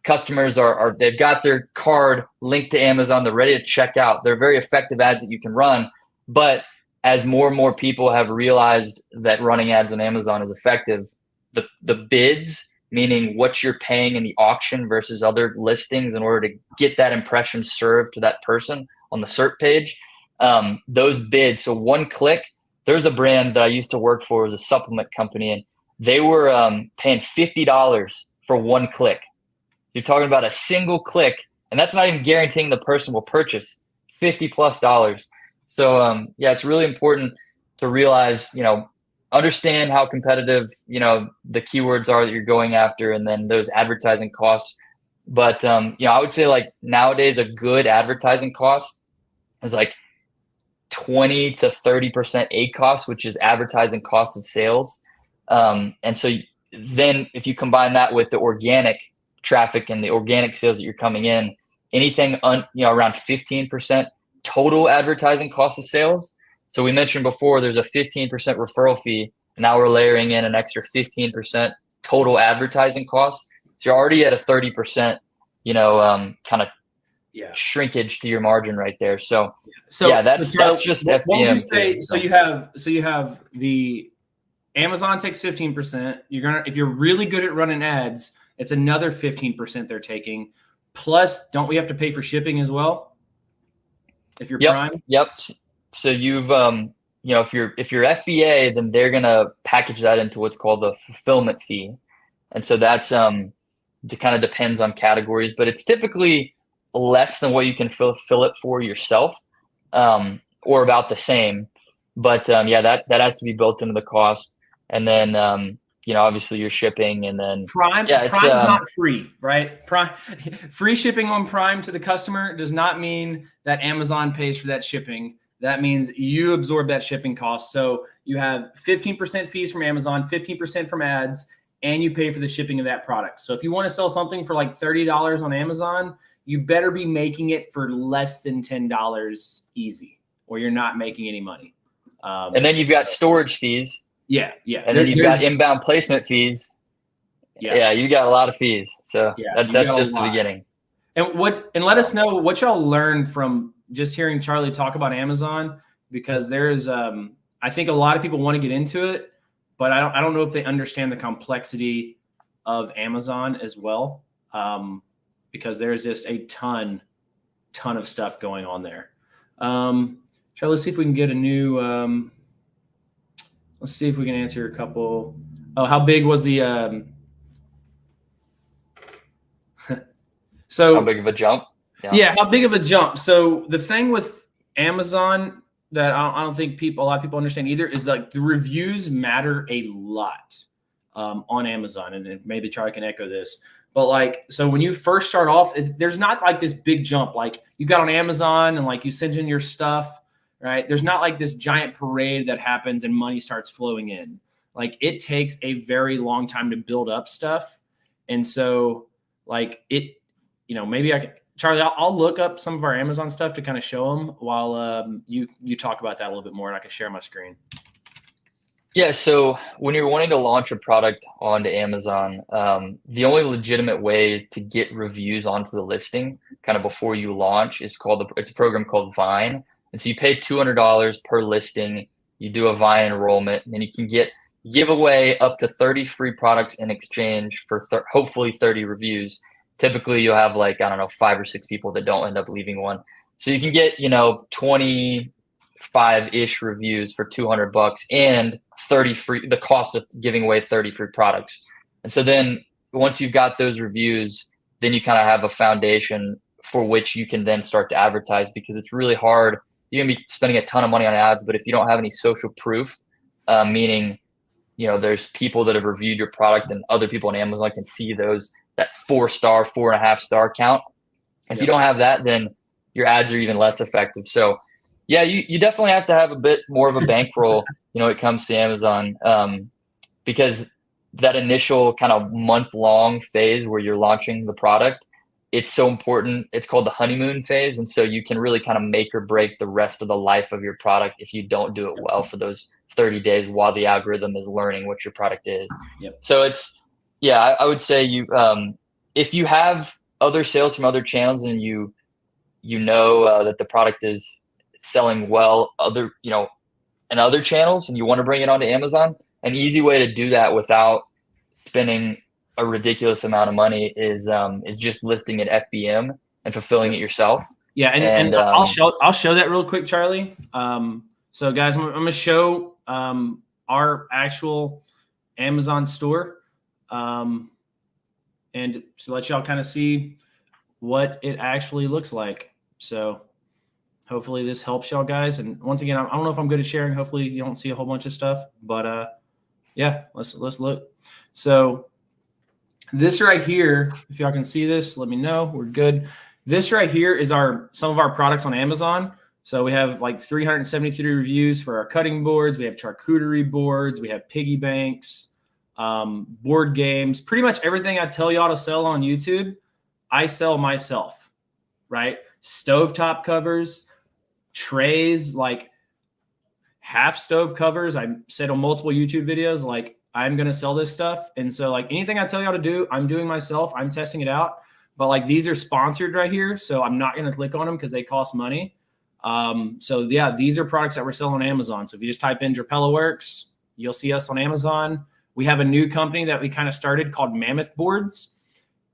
customers they've got their card linked to Amazon, they're ready to check out. They're very effective ads that you can run. But as more and more people have realized that running ads on Amazon is effective, the bids, meaning what you're paying in the auction versus other listings in order to get that impression served to that person on the SERP page, those bids. So one click, there's a brand that I used to work for, it was a supplement company, and they were paying $50 for one click. You're talking about a single click, and that's not even guaranteeing the person will purchase $50+. So it's really important to realize, understand how competitive, the keywords are that you're going after, and then those advertising costs. But I would say, like, nowadays a good advertising cost is like 20 to 30% ACoS, which is advertising cost of sales. And so then if you combine that with the organic traffic and the organic sales that you're coming in, anything around 15% total advertising cost of sales. So we mentioned before there's a 15% referral fee. Now we're layering in an extra 15% total advertising cost. So you're already at a 30%, kind of shrinkage to your margin right there. So that's just FBM. What would you say? So you have the Amazon takes 15%. If you're really good at running ads, it's another 15% they're taking. Plus, don't we have to pay for shipping as well? If you're Prime? Yep. So you've if you're FBA, then they're gonna package that into what's called the fulfillment fee. And so that's it kind of depends on categories, but it's typically less than what you can fill it for yourself, or about the same. But that has to be built into the cost. And then obviously your shipping, and then Prime's not free, right? Free shipping on Prime to the customer does not mean that Amazon pays for that shipping. That means you absorb that shipping cost. So you have 15% fees from Amazon, 15% from ads, and you pay for the shipping of that product. So if you want to sell something for like $30 on Amazon, you better be making it for less than $10 easy, or you're not making any money. And then you've got storage fees. Yeah. And then you've got inbound placement fees. Yeah, you got a lot of fees. So that's just the beginning. And let us know what y'all learned from just hearing Charlie talk about Amazon, because there's I think a lot of people want to get into it, but I don't know if they understand the complexity of Amazon as well, because there's just a ton of stuff going on there. Charlie, let's see if we can get a new. Let's see if we can answer a couple. Oh, how big was the? So how big of a jump? Yeah, how big of a jump? So the thing with Amazon that I don't think a lot of people understand either is, like, the reviews matter a lot on Amazon, and maybe Charlie can echo this. But, like, so when you first start off, there's not like this big jump. Like, you got on Amazon and, like, you send in your stuff, right? There's not like this giant parade that happens and money starts flowing in. Like, it takes a very long time to build up stuff. And so, like, maybe Charlie, I'll look up some of our Amazon stuff to kind of show them while you talk about that a little bit more, and I can share my screen. Yeah, so when you're wanting to launch a product onto Amazon, the only legitimate way to get reviews onto the listing kind of before you launch is it's a program called Vine. And so you pay $200 per listing, you do a Vine enrollment, and then you can give away up to 30 free products in exchange for hopefully 30 reviews. Typically you'll have like, I don't know, 5 or 6 people that don't end up leaving one. So you can get, 25-ish reviews for $200 and 30 free, the cost of giving away 30 free products. And so then once you've got those reviews, then you kind of have a foundation for which you can then start to advertise, because it's really hard. You're gonna be spending a ton of money on ads, but if you don't have any social proof, meaning, there's people that have reviewed your product and other people on Amazon can see that 4-star, 4.5-star count. If you don't have that, then your ads are even less effective. So yeah, you definitely have to have a bit more of a bankroll, when it comes to Amazon, because that initial kind of month-long phase where you're launching the product, it's so important. It's called the honeymoon phase. And so you can really kind of make or break the rest of the life of your product if you don't do it well for those 30 days while the algorithm is learning what your product is. Yep. So I would say if you have other sales from other channels and that the product is selling well in other channels and you want to bring it onto Amazon, an easy way to do that without spending a ridiculous amount of money is just listing at FBM and fulfilling it yourself. Yeah, and I'll show that real quick, Charlie. So guys, I'm gonna show our actual Amazon store, and so let y'all kind of see what it actually looks like. So hopefully this helps y'all guys. And once again, I don't know if I'm good at sharing. Hopefully you don't see a whole bunch of stuff, but yeah, let's look. So this right here, if y'all can see this, let me know. We're good. This right here is some of our products on Amazon. So we have like 373 reviews for our cutting boards. We have charcuterie boards. We have piggy banks, board games. Pretty much everything I tell y'all to sell on YouTube, I sell myself, right? Stovetop covers, trays, like half stove covers. I said on multiple YouTube videos, like, I'm going to sell this stuff. And so like anything I tell y'all to do, I'm doing myself. I'm testing it out. But like these are sponsored right here. So I'm not going to click on them because they cost money. So yeah, these are products that we're selling on Amazon. So if you just type in Drapela Works, you'll see us on Amazon. We have a new company that we kind of started called Mammoth Boards.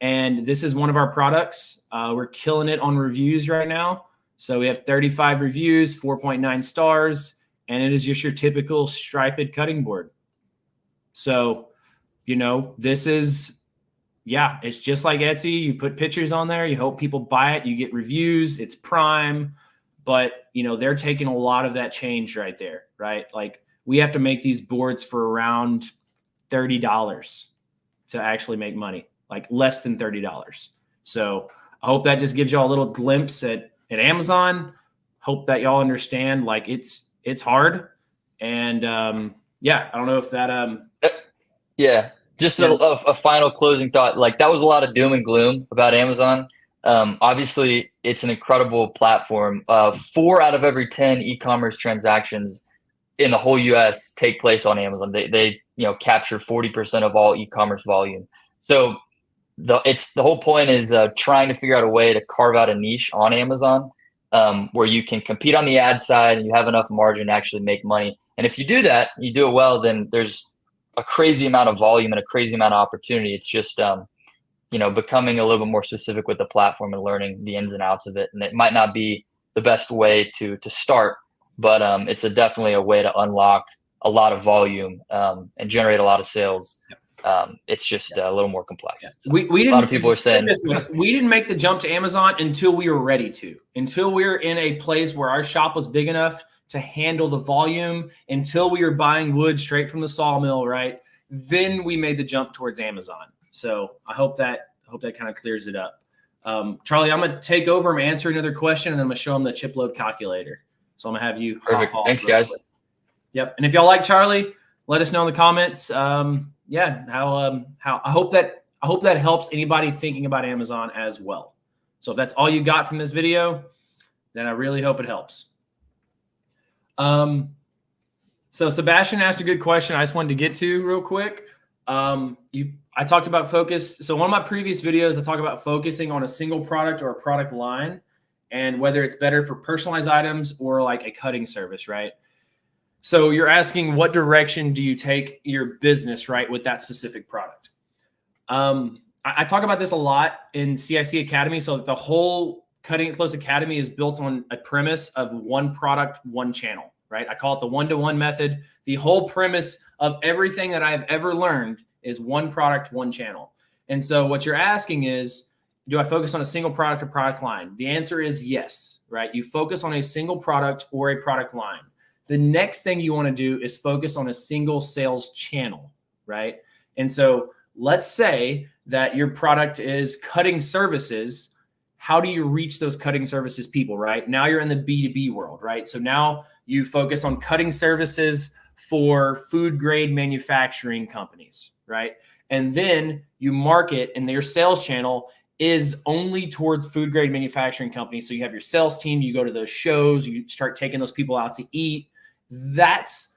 And this is one of our products. We're killing it on reviews right now. So we have 35 reviews, 4.9 stars, and it is just your typical striped cutting board. So, this is, it's just like Etsy. You put pictures on there, you hope people buy it, you get reviews, it's Prime, but they're taking a lot of that change right there, right? Like we have to make these boards for around $30 to actually make money, like less than $30. So I hope that just gives y'all a little glimpse at Amazon. Hope that y'all understand, like it's hard. And I don't know if that just a final closing thought. Like that was a lot of doom and gloom about Amazon. Obviously it's an incredible platform. 4 out of every 10 e-commerce transactions in the whole US take place on Amazon. They capture 40% of all e-commerce volume. So the whole point is trying to figure out a way to carve out a niche on Amazon where you can compete on the ad side and you have enough margin to actually make money. And if you do that, you do it well, then there's a crazy amount of volume and a crazy amount of opportunity. It's just, becoming a little bit more specific with the platform and learning the ins and outs of it. And it might not be the best way to start, but it's definitely a way to unlock a lot of volume and generate a lot of sales. It's just a little more complex. So we didn't, a lot of people are saying we didn't make the jump to Amazon until we were ready to, until we were in a place where our shop was big enough to handle the volume, until we were buying wood straight from the sawmill, right? Then we made the jump towards Amazon. So I hope that kind of clears it up. Charlie, I'm going to take over and answer another question, and then I'm going to show them the chip load calculator. So I'm going to have you. Perfect. Thanks, guys. Quick. Yep. And if y'all like Charlie, let us know in the comments. How I hope that helps anybody thinking about Amazon as well. So if that's all you got from this video, then I really hope it helps. So Sebastian asked a good question I just wanted to get to real quick. I talked about focus. So one of my previous videos, I talk about focusing on a single product or a product line and whether it's better for personalized items or like a cutting service, right? So you're asking what direction do you take your business, right, with that specific product? I talk about this a lot in CIC Academy. So the whole Cutting It Close Academy is built on a premise of one product, one channel, right? I call it the one-to-one method. The whole premise of everything that I've ever learned is one product, one channel. And so what you're asking is, do I focus on a single product or product line? The answer is yes, right? You focus on a single product or a product line. The next thing you want to do is focus on a single sales channel, right? And so let's say that your product is cutting services. How do you reach those cutting services people, right? Now you're in the B2B world, right? So now you focus on cutting services for food grade manufacturing companies, right? And then you market, and your sales channel is only towards food grade manufacturing companies. So you have your sales team, you go to those shows, you start taking those people out to eat. That's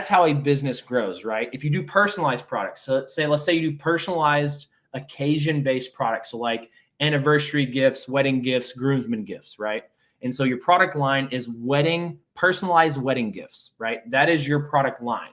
how a business grows, right? If you do personalized products, so let's say you do personalized occasion-based products, so like anniversary gifts, wedding gifts, groomsmen gifts, right? And so your product line is personalized wedding gifts, right? That is your product line.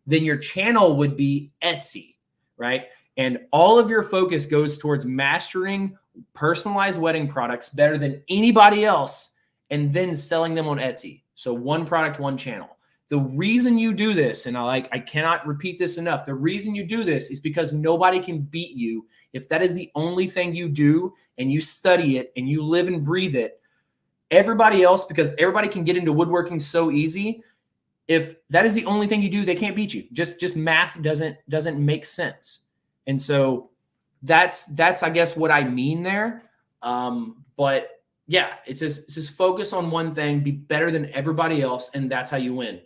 Then your channel would be Etsy, right? And all of your focus goes towards mastering personalized wedding products better than anybody else and then selling them on Etsy. So one product, one channel. The reason you do this, and I cannot repeat this enough, the reason you do this is because nobody can beat you if that is the only thing you do and you study it and you live and breathe it. Everybody else, because everybody can get into woodworking so easy, if that is the only thing you do, they can't beat you. Just math doesn't make sense. And so that's I guess what I mean there. But yeah, it's just focus on one thing, be better than everybody else, and that's how you win.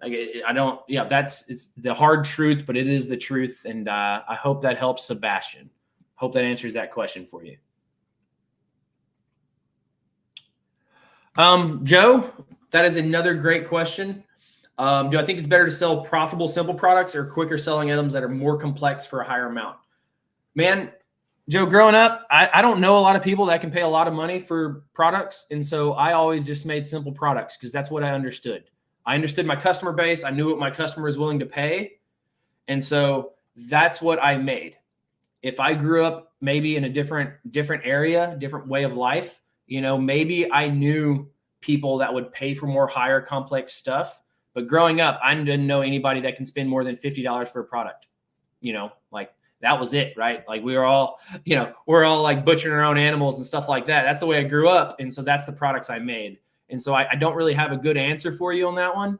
It's the hard truth, but it is the truth. And I hope that helps, Sebastian. Hope that answers that question for you. Joe, that is another great question. Do I think it's better to sell profitable, simple products or quicker selling items that are more complex for a higher amount? Man, Joe, growing up, I don't know a lot of people that can pay a lot of money for products. And so I always just made simple products because that's what I understood. I understood my customer base. I knew what my customer is willing to pay. And so that's what I made. If I grew up maybe in a different area, different way of life, maybe I knew people that would pay for more higher complex stuff. But growing up, I didn't know anybody that can spend more than $50 for a product. That was it, right? Like we're all like butchering our own animals and stuff like that. That's the way I grew up. And so that's the products I made. And so I don't really have a good answer for you on that one.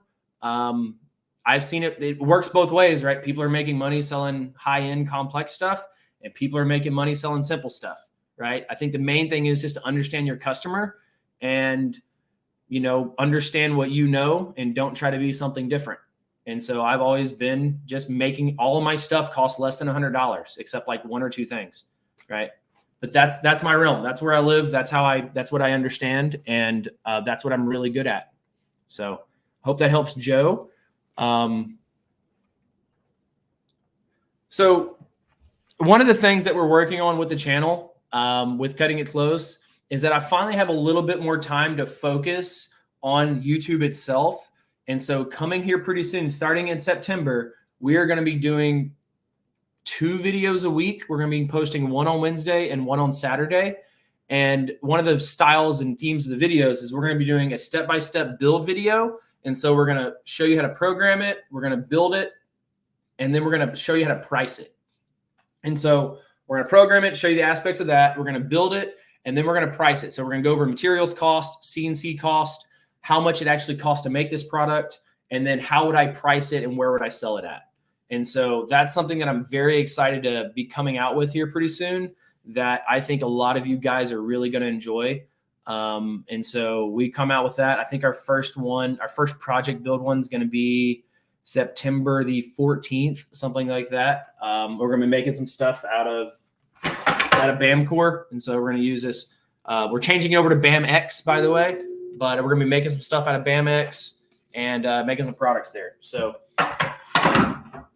I've seen it. It works both ways, right? People are making money selling high-end complex stuff and people are making money selling simple stuff, right? I think the main thing is just to understand your customer and, understand what you know and don't try to be something different. And so I've always been just making all of my stuff cost less than $100, except like one or two things, right? But that's my realm. That's where I live. That's what I understand. And that's what I'm really good at. So hope that helps, Joe. So one of the things that we're working on with the channel, with Cutting It Close, is that I finally have a little bit more time to focus on YouTube itself. And so coming here pretty soon, starting in September, we are going to be doing 2 videos a week. We're going to be posting one on Wednesday and one on Saturday. And one of the styles and themes of the videos is we're going to be doing a step-by-step build video. And so we're going to show you how to program it. We're going to build it. And then we're going to show you how to price it. And so we're going to program it, show you the aspects of that. We're going to build it. And then we're going to price it. So we're going to go over materials cost, CNC cost, how much it actually costs to make this product, and then how would I price it and where would I sell it at? And so that's something that I'm very excited to be coming out with here pretty soon that I think a lot of you guys are really going to enjoy. And so we come out with that. I think our first project build one is going to be September the 14th, something like that. We're going to be making some stuff out of out of BAM core. And so we're going to use this. We're changing it over to BAM X, by the way, but we're going to be making some stuff out of BAM X and making some products there. So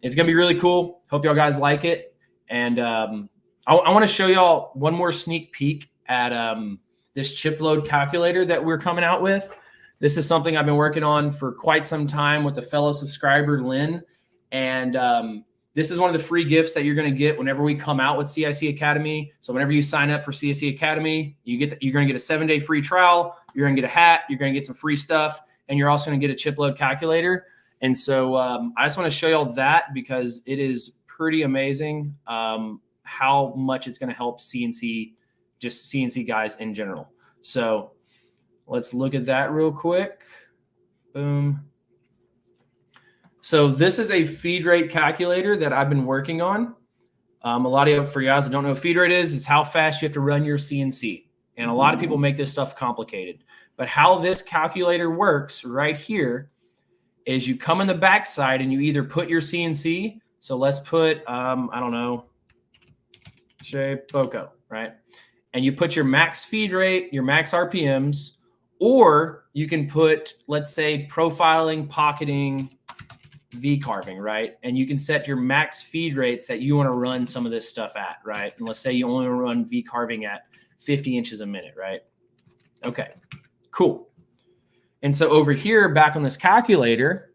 it's going to be really cool. Hope y'all guys like it. And I want to show y'all one more sneak peek at this chip load calculator that we're coming out with. This is something I've been working on for quite some time with a fellow subscriber, Lynn. And this is one of the free gifts that you're going to get whenever we come out with CIC Academy. So whenever you sign up for CIC Academy, you're going to get a 7-day free trial. You're going to get a hat. You're going to get some free stuff. And you're also going to get a chip load calculator. And so I just want to show y'all that because it is pretty amazing how much it's going to help CNC, just CNC guys in general. So let's look at that real quick. Boom. So this is a feed rate calculator that I've been working on. A lot of you, for you guys that don't know what feed rate is, it's how fast you have to run your CNC. And a lot of people make this stuff complicated. But how this calculator works right here is you come in the backside and you either put your CNC. So let's put, I don't know, say Boco, right? And you put your max feed rate, your max RPMs, or you can put, let's say, profiling, pocketing, V-carving, right? And you can set your max feed rates that you want to run some of this stuff at, right? And let's say you only want to run V-carving at 50 inches a minute, right? Okay, cool. And so over here, back on this calculator,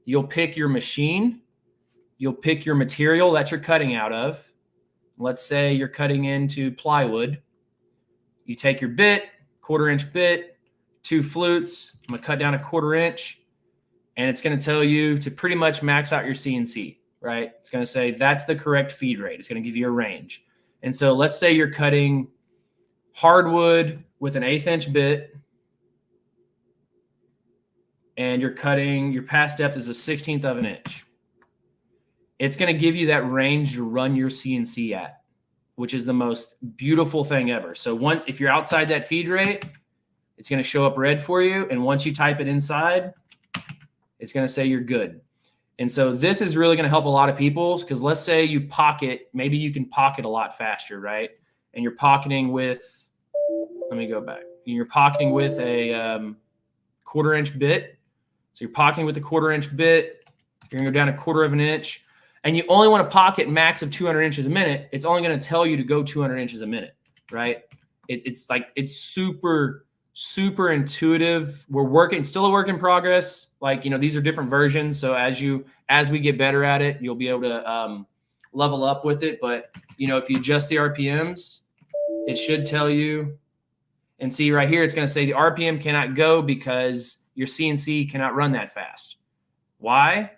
you'll pick your machine, you'll pick your material that you're cutting out of. Let's say you're cutting into plywood. You take your bit, 1/4 inch bit, 2 flutes. I'm gonna cut down 1/4 inch. And it's going to tell you to pretty much max out your CNC, right? It's going to say that's the correct feed rate. It's going to give you a range. And so let's say you're cutting hardwood with an 1/8 inch bit and you're cutting, your pass depth is a 1/16 of an inch. It's going to give you that range to run your CNC at, which is the most beautiful thing ever. So once, if you're outside that feed rate, it's going to show up red for you. And once you type it inside, it's going to say you're good. And so this is really going to help a lot of people because let's say you pocket, maybe you can pocket a lot faster, right? And you're pocketing with, let me go back. You're pocketing with a 1/4 inch bit. So you're pocketing with a 1/4 inch bit. You're going to go down 1/4 of an inch. And you only want to pocket max of 200 inches a minute. It's only going to tell you to go 200 inches a minute, right? It's like, it's super intuitive. We're working, still a work in progress. Like, you know, these are different versions. So as we get better at it, you'll be able to level up with it. But, you know, if you adjust the RPMs, it should tell you, and see right here, it's going to say the RPM cannot go because your CNC cannot run that fast. Why?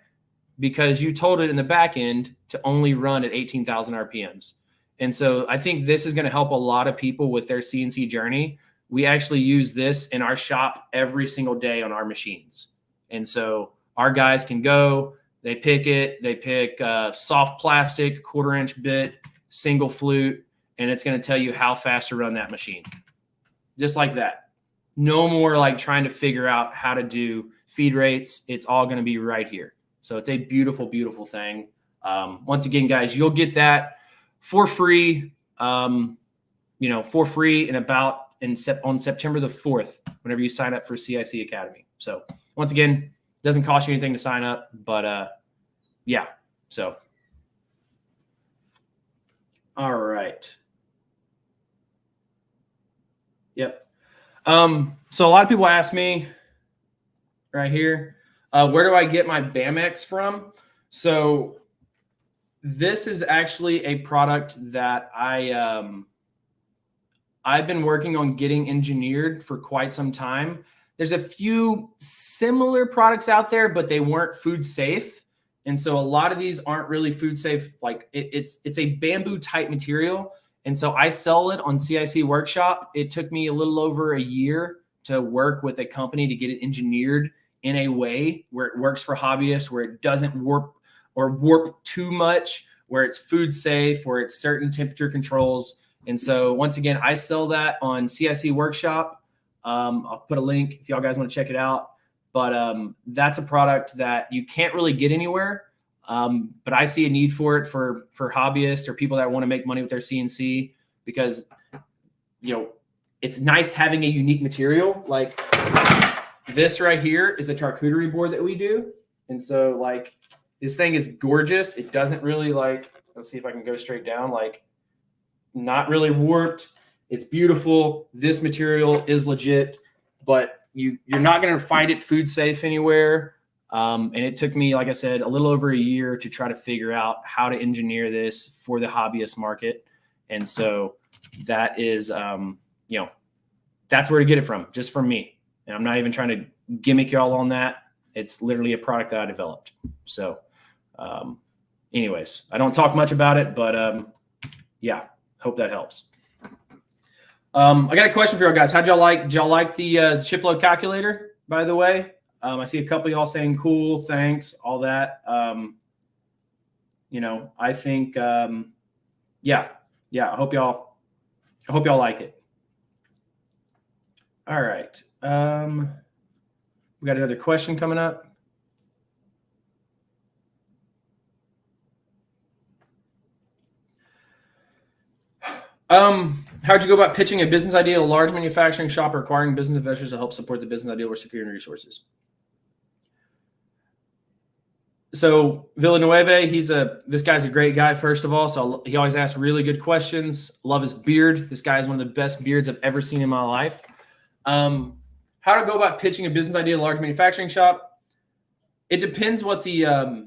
Because you told it in the back end to only run at 18,000 RPMs. And so I think this is going to help a lot of people with their CNC journey. We actually use this in our shop every single day on our machines. And so our guys can go, they pick it, they pick soft plastic, 1/4 inch bit, single flute, and it's going to tell you how fast to run that machine. Just like that. No more like trying to figure out how to do feed rates. It's all going to be right here. So it's a beautiful, beautiful thing. Once again, guys, you'll get that for free, for free on September the 4th, whenever you sign up for CIC Academy. So once again, it doesn't cost you anything to sign up, but yeah. So, all right. Yep. So a lot of people ask me right here, where do I get my BAMX from? So this is actually a product that I've been working on getting engineered for quite some time. There's a few similar products out there, but they weren't food safe. And so a lot of these aren't really food safe. Like it's a bamboo type material. And so I sell it on CIC Workshop. It took me a little over a year to work with a company to get it engineered in a way where it works for hobbyists, where it doesn't warp too much, where it's food safe, where it's certain temperature controls. And so once again, I sell that on CIC Workshop. I'll put a link if y'all guys want to check it out. But that's a product that you can't really get anywhere. But I see a need for it for hobbyists or people that want to make money with their CNC. because, you know, it's nice having a unique material. Like this right here is a charcuterie board that we do. And so like this thing is gorgeous. It doesn't really like, let's see if I can go straight down, like not really warped. It's beautiful. This material is legit, but you're not going to find it food safe anywhere. And it took me, like I said, a little over a year to try to figure out how to engineer this for the hobbyist market. And so that is, you know, that's where to get it from, just from me. And I'm not even trying to gimmick y'all on that. It's literally a product that I developed. So anyways, I don't talk much about it, but yeah, hope that helps. I got a question for y'all guys. Did y'all like the shipload calculator, by the way? I see a couple of y'all saying cool, thanks, all that. You know, I think, yeah, I hope y'all like it. All right. We got another question coming up. How'd you go about pitching a business idea to a large manufacturing shop or acquiring business investors to help support the business idea or securing resources? So Villanueva, this guy's a great guy, first of all. So he always asks really good questions. Love his beard. This guy is one of the best beards I've ever seen in my life. How to go about pitching a business idea to a large manufacturing shop? It depends what the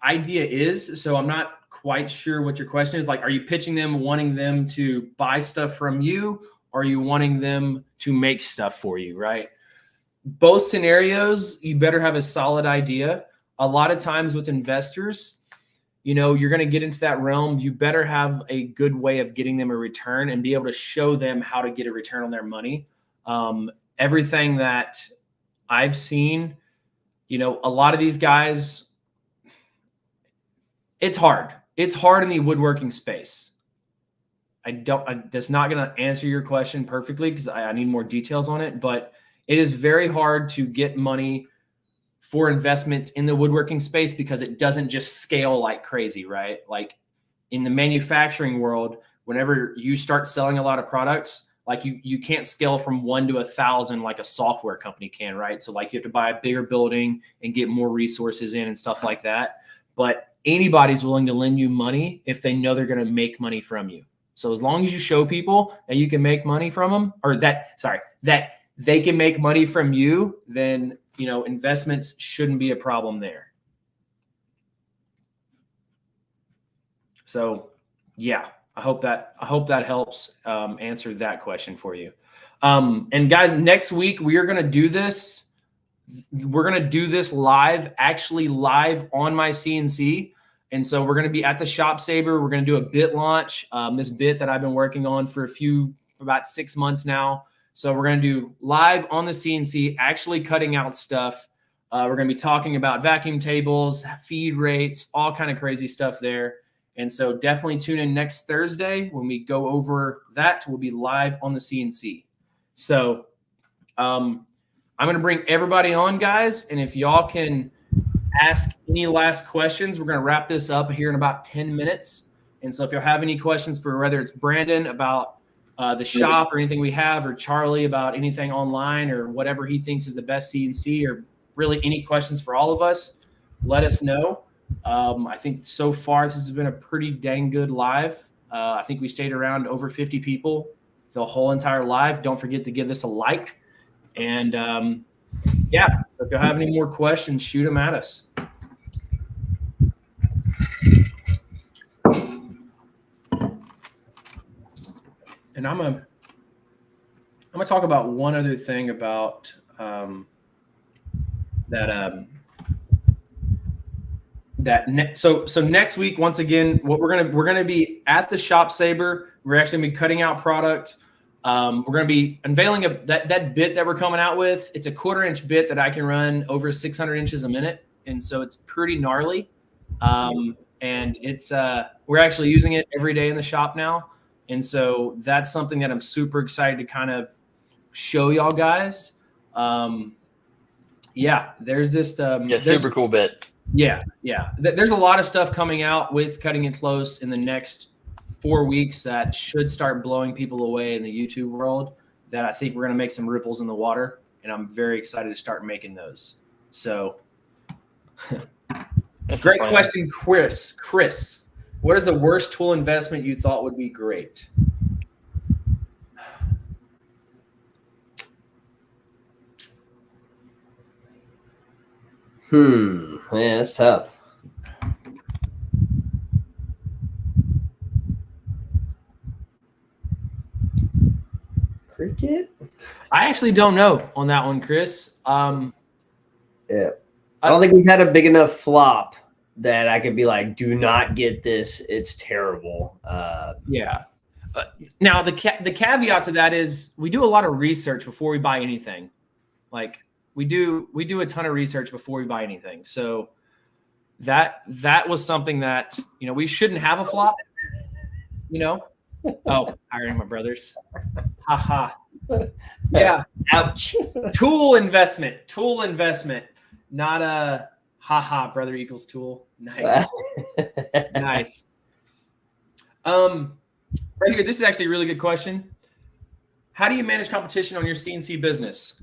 idea is. So I'm not quite sure what your question is. Like, are you pitching them, wanting them to buy stuff from you? Or are you wanting them to make stuff for you, right? Both scenarios, you better have a solid idea. A lot of times with investors, you know, you're going to get into that realm. You better have a good way of getting them a return and be able to show them how to get a return on their money. Everything that I've seen, you know, a lot of these guys, it's hard. It's hard in the woodworking space. That's not going to answer your question perfectly because I need more details on it, but it is very hard to get money for investments in the woodworking space because it doesn't just scale like crazy, right? Like in the manufacturing world, whenever you start selling a lot of products, like you can't scale from 1 to 1,000 like a software company can, right? So like you have to buy a bigger building and get more resources in and stuff like that. But anybody's willing to lend you money if they know they're going to make money from you. So as long as you show people that you can make money from them, or that they can make money from you, then, you know, investments shouldn't be a problem there. So yeah, I hope that helps answer that question for you. And guys, next week we are going to do this. We're going to do this actually live on my CNC. And so we're going to be at the Shop Saber. We're going to do a bit launch, this bit that I've been working on for about 6 months now. So we're going to do live on the CNC, actually cutting out stuff. We're going to be talking about vacuum tables, feed rates, all kind of crazy stuff there. And so definitely tune in next Thursday when we go over that. We'll be live on the CNC. So I'm going to bring everybody on, guys. And if y'all can ask any last questions, we're going to wrap this up here in about 10 minutes. And so if you have any questions for whether it's Brandon about the shop or anything we have, or Charlie about anything online or whatever he thinks is the best CNC, or really any questions for all of us, let us know. I think so far this has been a pretty dang good live. I think we stayed around over 50 people the whole entire live. Don't forget to give this a like. And yeah, so if you have any more questions, shoot them at us. And I'm gonna talk about one other thing about So next week, once again, what we're gonna be at the Shop Saber. We're actually gonna be cutting out product. We're gonna be unveiling that bit that we're coming out with. It's a 1/4-inch bit that I can run over 600 inches a minute, and so it's pretty gnarly. And it's we're actually using it every day in the shop now. And so that's something that I'm super excited to kind of show y'all guys. Yeah, there's this. Super cool bit. Yeah. There's a lot of stuff coming out with Cutting It Close in the next 4 weeks that should start blowing people away in the YouTube world that I think we're going to make some ripples in the water. And I'm very excited to start making those. So great question, Chris. Chris, what is the worst tool investment you thought would be great? Man, that's tough. Cricket? I actually don't know on that one, Chris. Yeah. I don't think we've had a big enough flop that I could be like, do not get this. It's terrible. Yeah. Now, the caveat to that is we do a lot of research before we buy anything. Like we do a ton of research before we buy anything. So that was something that, we shouldn't have a flop, Oh, hiring my brothers. Haha. Yeah. Ouch. Tool investment, not a haha brother equals tool. Nice. Nice. Right here, this is actually a really good question. How do you manage competition on your CNC business?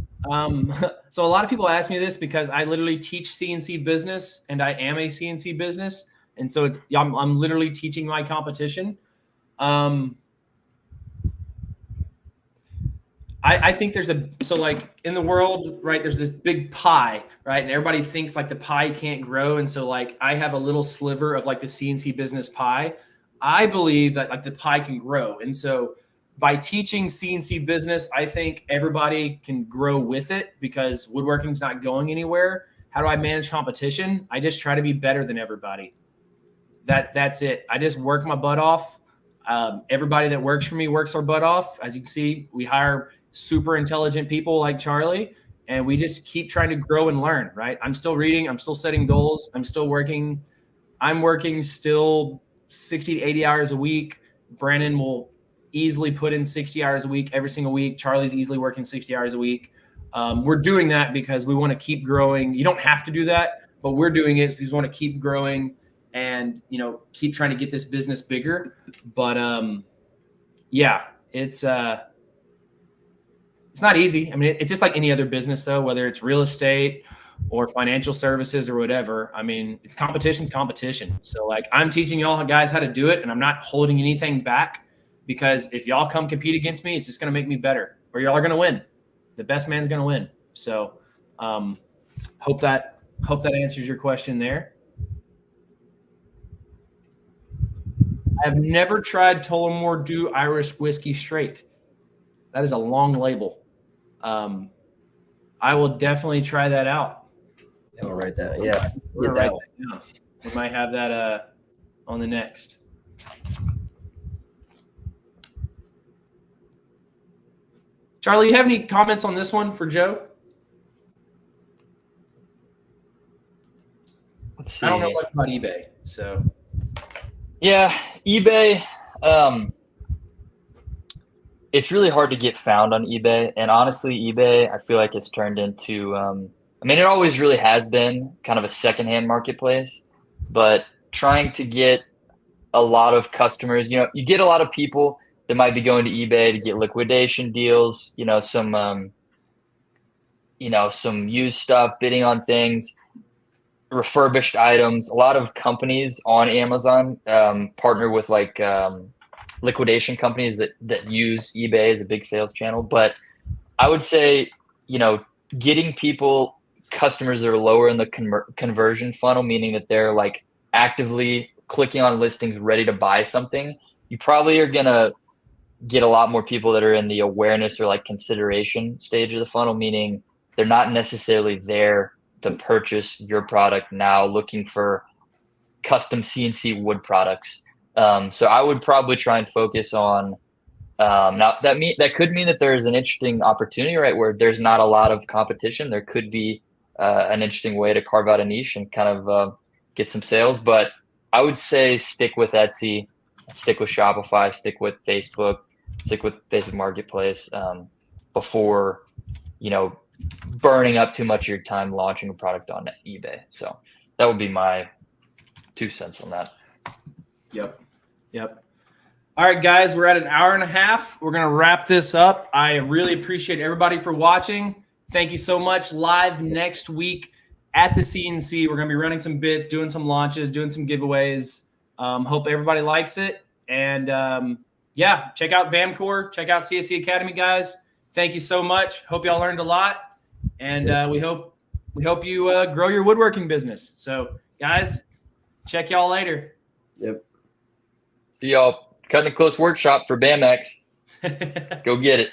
So a lot of people ask me this because I literally teach CNC business and I am a CNC business. And so I'm literally teaching my competition. I think so like in the world, right, there's this big pie, right? And everybody thinks like the pie can't grow. And so like I have a little sliver of like the CNC business pie. I believe that like the pie can grow. And so by teaching CNC business, I think everybody can grow with it because woodworking's not going anywhere. How do I manage competition? I just try to be better than everybody. That's it. I just work my butt off. Everybody that works for me works their butt off. As you can see, we hire super intelligent people like Charlie, and we just keep trying to grow and learn, right? I'm still reading. I'm still setting goals. I'm still working. I'm working still 60 to 80 hours a week. Brandon will easily put in 60 hours a week every single week. Charlie's easily working 60 hours a week. We're doing that because we want to keep growing. You don't have to do that, but we're doing it because we want to keep growing and, keep trying to get this business bigger. But yeah, it's not easy. I mean, it's just like any other business though, whether it's real estate or financial services or whatever. I mean, it's competition's competition. So like I'm teaching y'all guys how to do it and I'm not holding anything back because if y'all come compete against me, it's just going to make me better or y'all are going to win. The best man's going to win. So hope that answers your question there. I've never tried Tullamore Dew Irish whiskey straight. That is a long label. I will definitely try that out. I'll write that. Yeah. We might have that on the next. Charlie, you have any comments on this one for Joe? Let's see. I don't know much about eBay, so. Yeah, eBay. It's really hard to get found on eBay, and honestly, eBay, I feel like it's turned into. It always really has been kind of a secondhand marketplace, but trying to get a lot of customers, you get a lot of people that might be going to eBay to get liquidation deals, some used stuff, bidding on things, refurbished items. A lot of companies on Amazon partner with liquidation companies that use eBay as a big sales channel. But I would say, getting customers that are lower in the conversion funnel, meaning that they're like actively clicking on listings ready to buy something, you probably are going to get a lot more people that are in the awareness or like consideration stage of the funnel, meaning they're not necessarily there to purchase your product now, looking for custom CNC wood products. So I would probably try and focus on now that could mean that there's an interesting opportunity, right, where there's not a lot of competition. There could be an interesting way to carve out a niche and kind of get some sales. But I would say stick with Etsy, stick with Shopify, stick with Facebook, stick with Facebook Marketplace before, burning up too much of your time launching a product on eBay. So that would be my 2 cents on that. Yep. All right, guys, we're at an hour and a half. We're going to wrap this up. I really appreciate everybody for watching. Thank you so much. Live next week at the CNC. We're going to be running some bits, doing some launches, doing some giveaways. Hope everybody likes it. And yeah, check out BAMCore. Check out CSC Academy, guys. Thank you so much. Hope y'all learned a lot. And we hope you grow your woodworking business. So, guys, check y'all later. Yep. See y'all. Cutting a Close workshop for BAMX. Go get it.